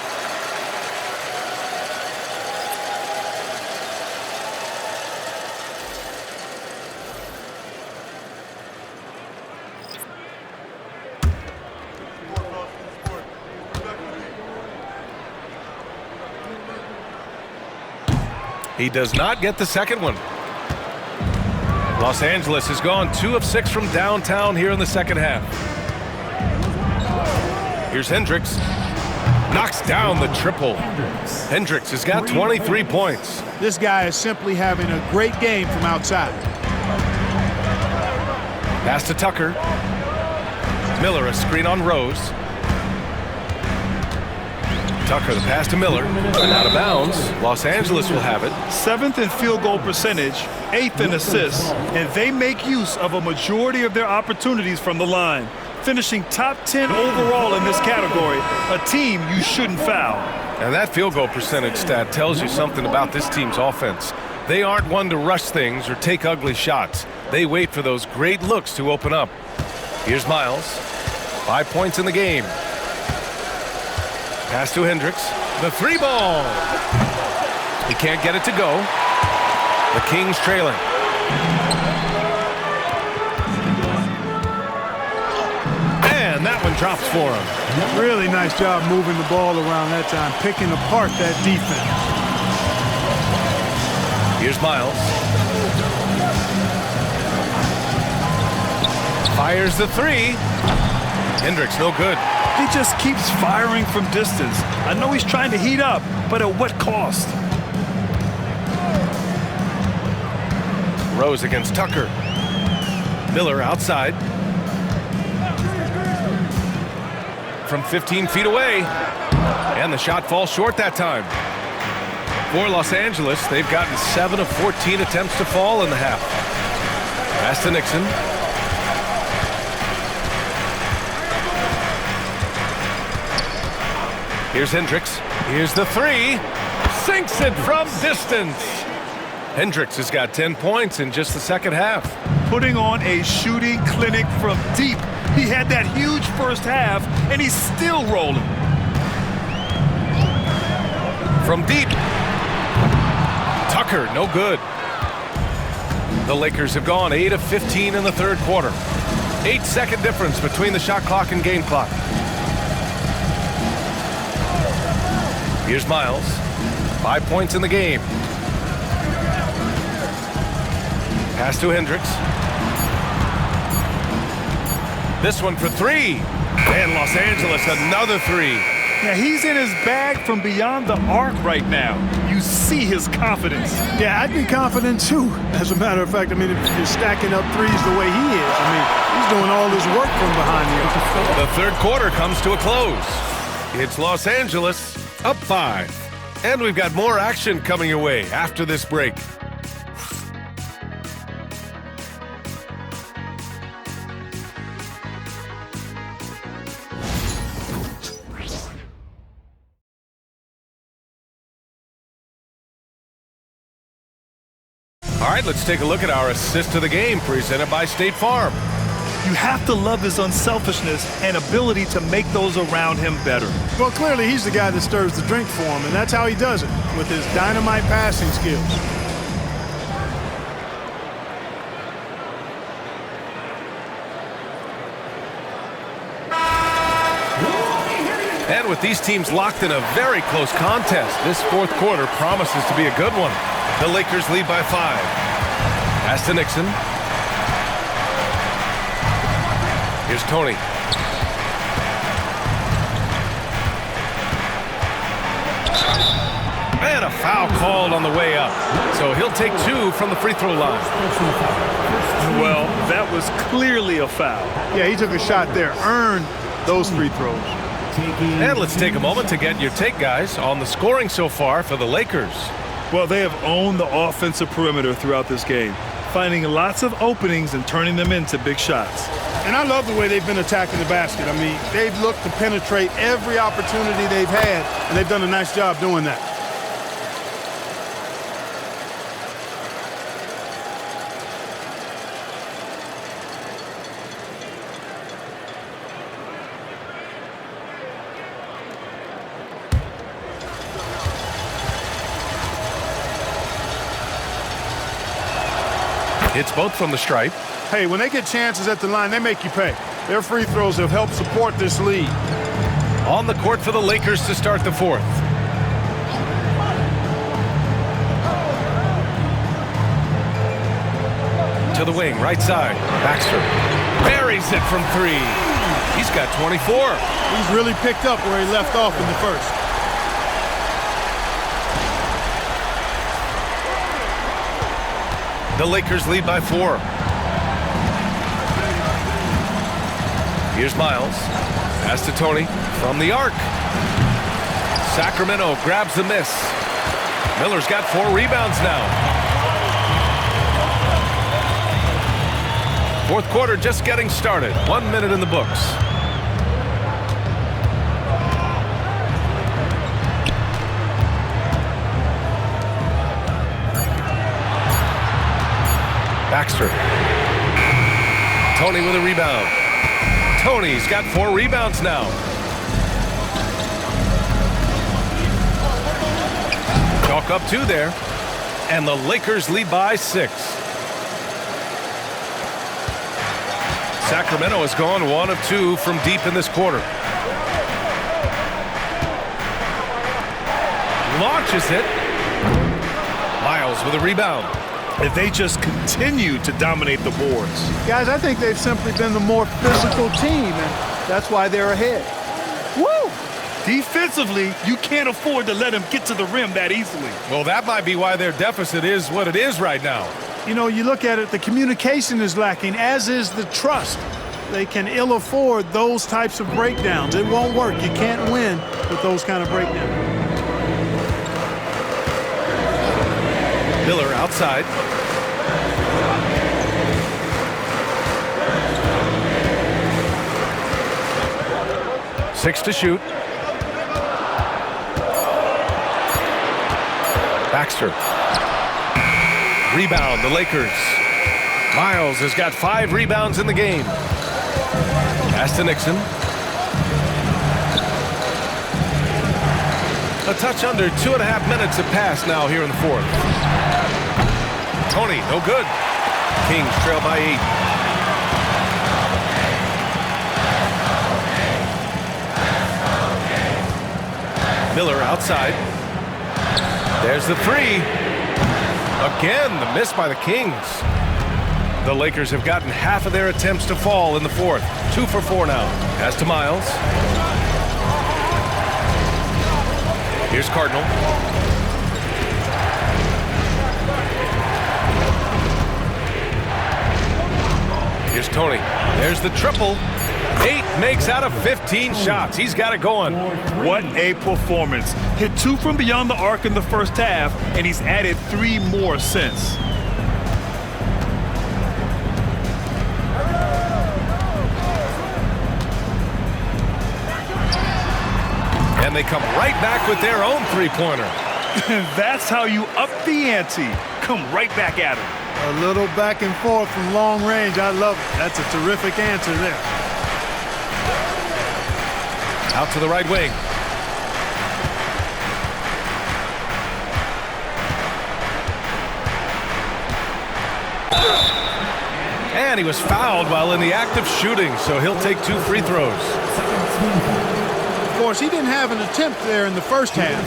He does not get the second one. Los Angeles has gone 2 of 6 from downtown here in the second half. Here's Hendricks. Knocks down the triple. Hendricks has got 23 points. This guy is simply having a great game from outside. Pass to Tucker. Miller, a screen on Rose. Tucker, the pass to Miller, and out of bounds. Los Angeles will have it. 7th in field goal percentage, 8th in assists, and they make use of a majority of their opportunities from the line, finishing top 10 overall in this category, a team you shouldn't foul. And that field goal percentage stat tells you something about this team's offense. They aren't one to rush things or take ugly shots. They wait for those great looks to open up. Here's Miles. 5 points in the game. Pass to Hendricks. The 3 ball. He can't get it to go. The Kings trailing. And that one drops for him. Really nice job moving the ball around that time, picking apart that defense. Here's Miles. Fires the 3. Hendricks no good. He just keeps firing from distance. I know he's trying to heat up, but at what cost? Rose against Tucker. Miller outside. From 15 feet away. And the shot falls short that time. For Los Angeles, they've gotten 7 of 14 attempts to fall in the half. Pass to Nixon. Here's Hendricks. Here's the 3. Sinks it from distance. Hendricks has got 10 points in just the second half. Putting on a shooting clinic from deep. He had that huge first half, and he's still rolling. From deep. Tucker, no good. The Lakers have gone 8 of 15 in the third quarter. 8-second difference between the shot clock and game clock. Here's Miles. 5 points in the game. Pass to Hendricks. This one for 3. And Los Angeles, another 3. Yeah, he's in his bag from beyond the arc right now. You see his confidence. Yeah, I'd be confident too. As a matter of fact, I mean, if you're stacking up threes the way he is, I mean, he's doing all his work from behind the arc. The third quarter comes to a close. It's Los Angeles up 5. And we've got more action coming your way after this break. All right, let's take a look at our assist to the game presented by State Farm. You have to love his unselfishness and ability to make those around him better. Well, clearly he's the guy that stirs the drink for him, and that's how he does it, with his dynamite passing skills. And with these teams locked in a very close contest, this fourth quarter promises to be a good one. The Lakers lead by 5. Pass to Nixon. Here's Tony. And a foul called on the way up. So he'll take 2 from the free throw line. Well, that was clearly a foul. Yeah, he took a shot there, earned those free throws. And let's take a moment to get your take, guys, on the scoring so far for the Lakers. Well, they have owned the offensive perimeter throughout this game, finding lots of openings and turning them into big shots. And I love the way they've been attacking the basket. I mean, they've looked to penetrate every opportunity they've had, and they've done a nice job doing that. It's both from the stripe. Hey, when they get chances at the line, they make you pay. Their free throws have helped support this lead. On the court for the Lakers to start the fourth. To the wing, right side. Baxter buries it from 3. He's got 24. He's really picked up where he left off in the first. The Lakers lead by 4. Here's Miles. Pass to Tony from the arc. Sacramento grabs the miss. Miller's got 4 rebounds now. Fourth quarter just getting started. 1 minute in the books. Baxter. Tony with a rebound. Tony's got 4 rebounds now. Chalk up 2 there. And the Lakers lead by 6. Sacramento has gone 1 of 2 from deep in this quarter. Launches it. Miles with a rebound. If they just continue to dominate the boards. Guys, I think they've simply been the more physical team, and that's why they're ahead. Woo! Defensively, you can't afford to let them get to the rim that easily. Well, that might be why their deficit is what it is right now. You know, you look at it, the communication is lacking, as is the trust. They can ill afford those types of breakdowns. It won't work. You can't win with those kind of breakdowns. Miller outside. Six to shoot. Baxter. Rebound, the Lakers. Miles has got 5 rebounds in the game. Pass to Nixon. A touch under 2.5 minutes have passed now here in the fourth. Tony, no good. Kings trail by 8. Miller outside. There's the three. Again, the miss by the Kings. The Lakers have gotten half of their attempts to fall in the fourth. 2 for 4 now. Pass to Miles. Here's Cardinal. Here's Tony. There's the triple. 8 makes out of 15 shots. He's got it going. What a performance. Hit 2 from beyond the arc in the first half, and he's added 3 more since. And they come right back with their own three-pointer. That's how you up the ante. Come right back at him. A little back and forth from long range. I love it. That's a terrific answer there. Out to the right wing. And he was fouled while in the act of shooting, so he'll take 2 free throws. Of course, he didn't have an attempt there in the first half.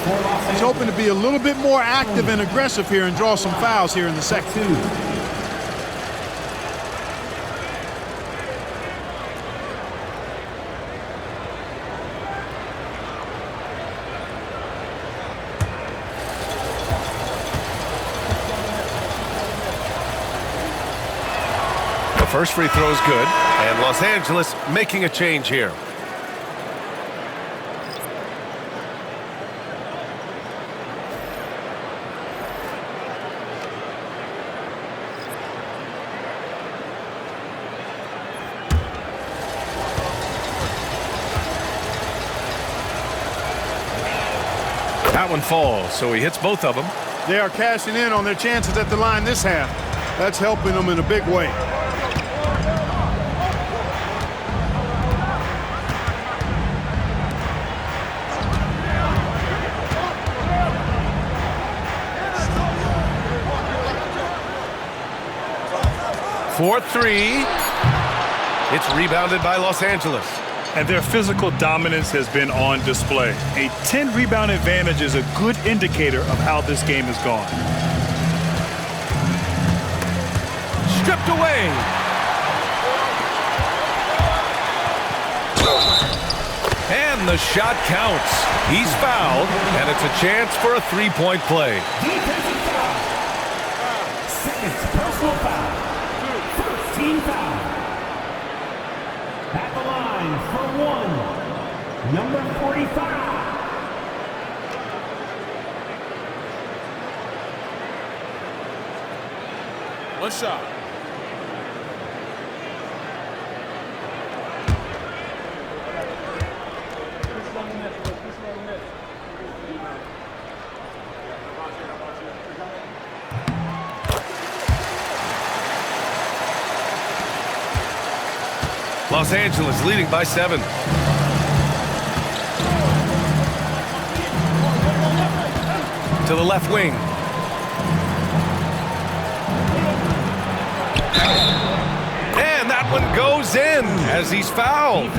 He's hoping to be a little bit more active and aggressive here and draw some fouls here in the second. The first free throw is good, and Los Angeles making a change here. That one falls, so he hits both of them. They are cashing in on their chances at the line this half. That's helping them in a big way. For 3. It's rebounded by Los Angeles. And their physical dominance has been on display. A 10-rebound advantage is a good indicator of how this game has gone. Stripped away. And the shot counts. He's fouled, and it's a chance for a three-point play. Defensive foul. Second personal foul. First team foul. At the line for 1, number 45. One shot. Los Angeles leading by 7. To the left wing. And that one goes in as he's fouled.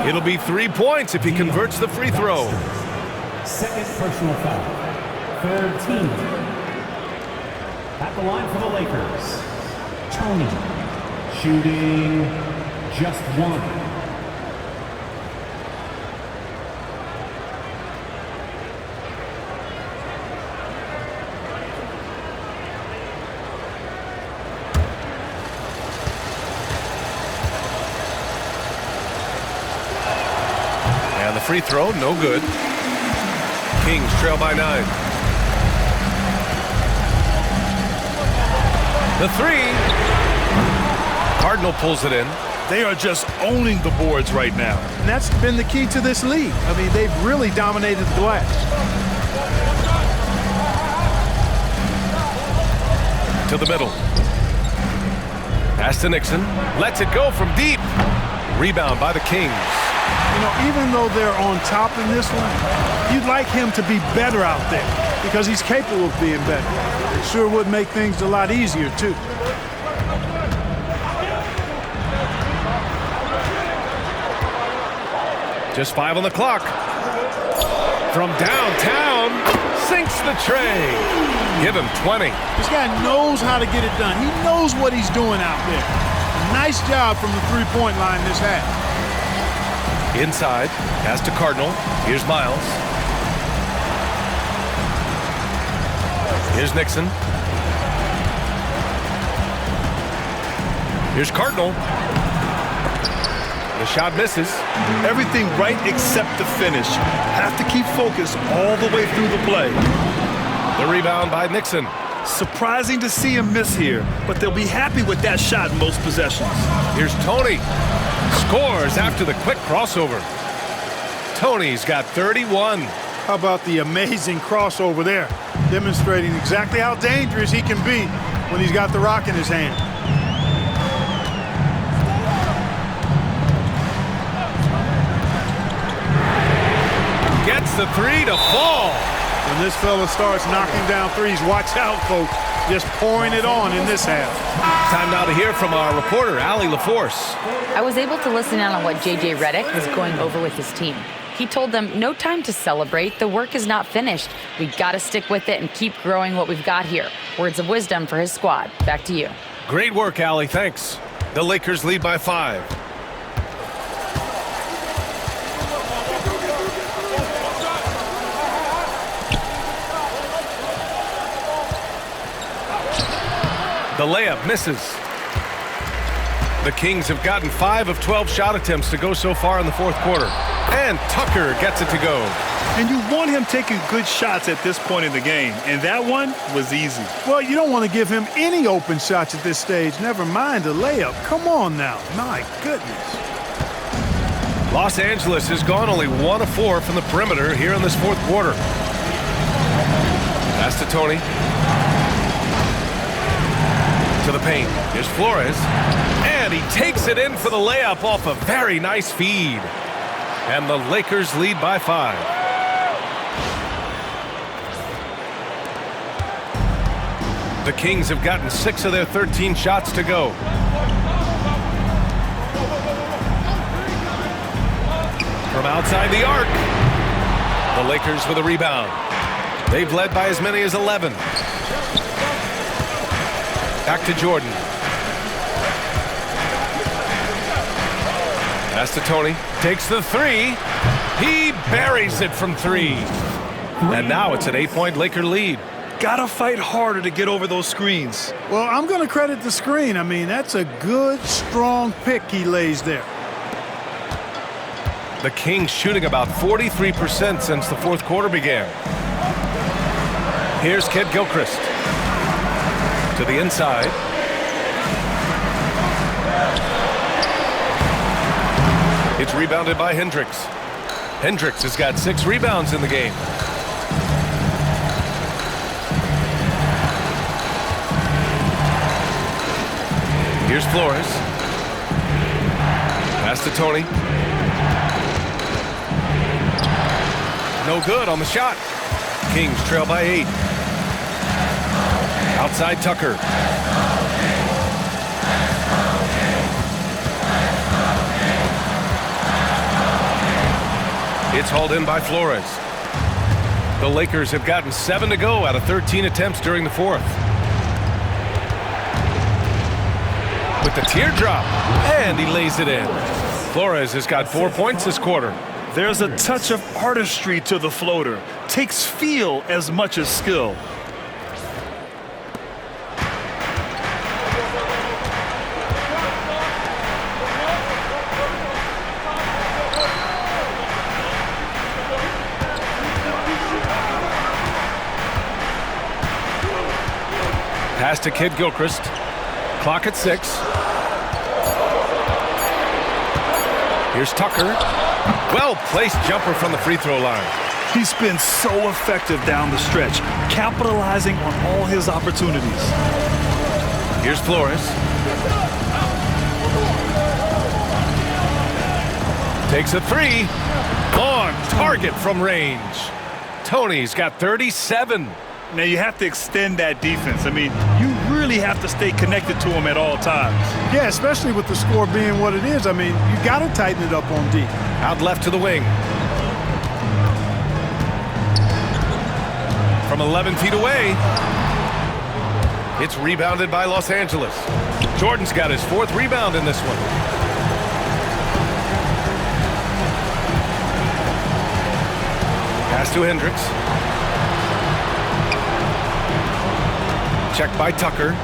It'll be 3 points if he converts the free throw. Second personal foul. Third team. At the line for the Lakers, Tony. Shooting just 1. And the free throw, no good. Kings trail by 9. The 3. Cardinal pulls it in. They are just owning the boards right now. And that's been the key to this league. I mean, they've really dominated the glass. To the middle. Pass to Nixon. Lets it go from deep. Rebound by the Kings. You know, even though they're on top in this one, you'd like him to be better out there because he's capable of being better. It sure would make things a lot easier, too. Just 5 on the clock. From downtown, sinks the tray. Give him 20. This guy knows how to get it done. He knows what he's doing out there. Nice job from the three-point line this half. Inside, pass to Cardinal. Here's Miles. Here's Nixon. Here's Cardinal. The shot misses. Everything right except the finish. Have to keep focused all the way through the play. The rebound by Nixon. Surprising to see him miss here, but they'll be happy with that shot in most possessions. Here's Tony. Scores after the quick crossover. Tony's got 31. How about the amazing crossover there? Demonstrating exactly how dangerous he can be when he's got the rock in his hand. Gets the three to fall. When this fella starts knocking down threes, watch out, folks. Just pouring it on in this half. Time now to hear from our reporter, Allie LaForce. I was able to listen in on what J.J. Redick was going over with his team. He told them, no time to celebrate. The work is not finished. We got to stick with it and keep growing what we've got here. Words of wisdom for his squad. Back to you. Great work, Allie. Thanks. The Lakers lead by 5. The layup misses. The Kings have gotten 5 of 12 shot attempts to go so far in the fourth quarter. And Tucker gets it to go. And you want him taking good shots at this point in the game, and that one was easy. Well, you don't want to give him any open shots at this stage, never mind a layup. Come on now. My goodness. Los Angeles has gone only 1 of 4 from the perimeter here in this fourth quarter. Pass to Tony. To the paint. Here's Flores. And he takes it in for the layup off a very nice feed. And the Lakers lead by 5. The Kings have gotten 6 of their 13 shots to go. From outside the arc. The Lakers with a rebound. They've led by as many as 11. Back to Jordan. Pass to Tony. Takes the three. He buries it from 3. And now it's an 8-point Laker lead. Gotta fight harder to get over those screens. Well, I'm going to credit the screen. I mean, that's a good, strong pick he lays there. The Kings shooting about 43% since the fourth quarter began. Here's Kid Gilchrist. To the inside. It's rebounded by Hendricks. Hendricks has got 6 rebounds in the game. Here's Flores. Pass to Tony. No good on the shot. Kings trail by 8. Outside Tucker. It's hauled in by Flores. The Lakers have gotten 7 to go out of 13 attempts during the fourth. With the teardrop, and he lays it in. Flores has got 4 points this quarter. There's a touch of artistry to the floater. Takes feel as much as skill. Pass to Kid Gilchrist. Clock at 6. Here's Tucker. Well-placed jumper from the free throw line. He's been so effective down the stretch, capitalizing on all his opportunities. Here's Flores. Takes a 3. On target from range. Tony's got 37. Now you have to extend that defense. I mean, you really have to stay connected to him at all times. Yeah, especially with the score being what it is. I mean, you got to tighten it up on D. Out left to the wing. from 11 feet away. It's rebounded by Los Angeles. Jordan's got his 4th rebound in this one. Pass to Hendricks. Check by Tucker.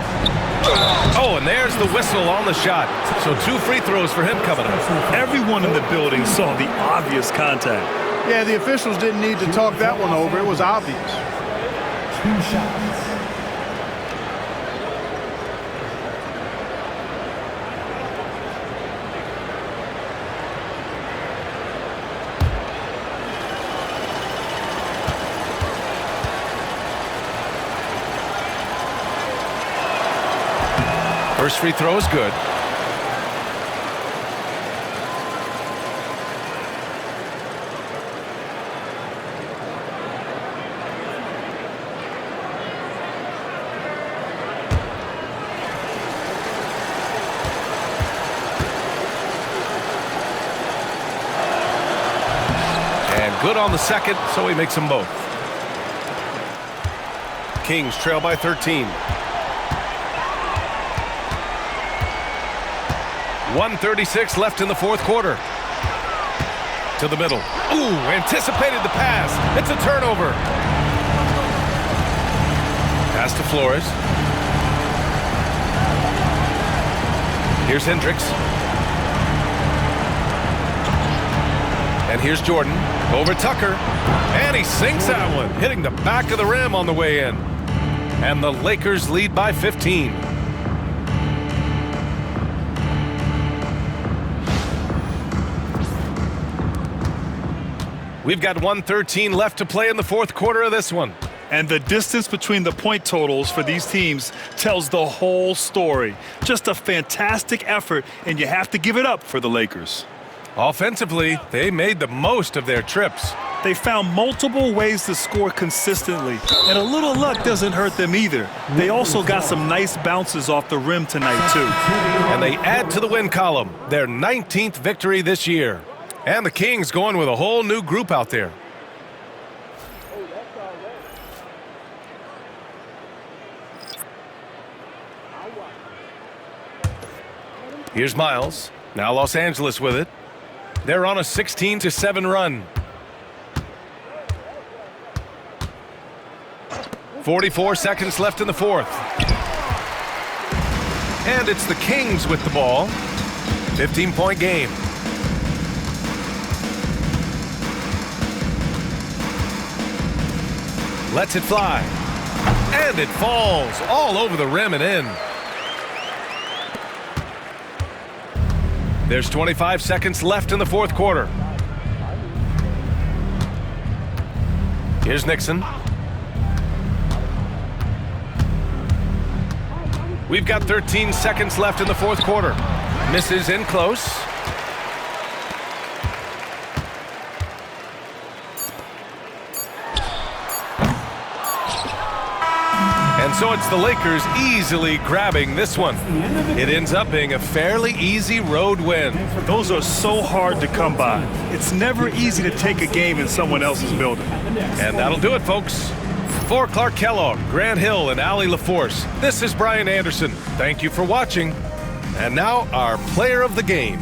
Oh, and there's the whistle on the shot. So 2 free throws for him coming up. Everyone in the building saw the obvious contact. Yeah, the officials didn't need to talk that one over. It was obvious. 2 shots. First free throw is good. And good on the second, so he makes them both. Kings trail by 13. 1:36 left in the 4th quarter. To the middle. Ooh, anticipated the pass. It's a turnover. Pass to Flores. Here's Hendricks. And here's Jordan. Over Tucker. And he sinks that one, hitting the back of the rim on the way in. And the Lakers lead by 15. We've got 1:13 left to play in the 4th quarter of this one. And the distance between the point totals for these teams tells the whole story. Just a fantastic effort, and you have to give it up for the Lakers. Offensively, they made the most of their trips. They found multiple ways to score consistently, and a little luck doesn't hurt them either. They also got some nice bounces off the rim tonight, too. And they add to the win column, their 19th victory this year. And the Kings going with a whole new group out there. Here's Miles. Now Los Angeles with it. They're on a 16-7 run. 44 seconds left in the 4th. And it's the Kings with the ball. 15-point game. Lets it fly. And it falls all over the rim and in. There's 25 seconds left in the 4th quarter. Here's Nixon. We've got 13 seconds left in the 4th quarter. Misses in close. And so it's the Lakers easily grabbing this one. It ends up being a fairly easy road win. Those are so hard to come by. It's never easy to take a game in someone else's building. And that'll do it, folks. For Clark Kellogg, Grant Hill, and Allie LaForce, this is Brian Anderson. Thank you for watching. And now our player of the game.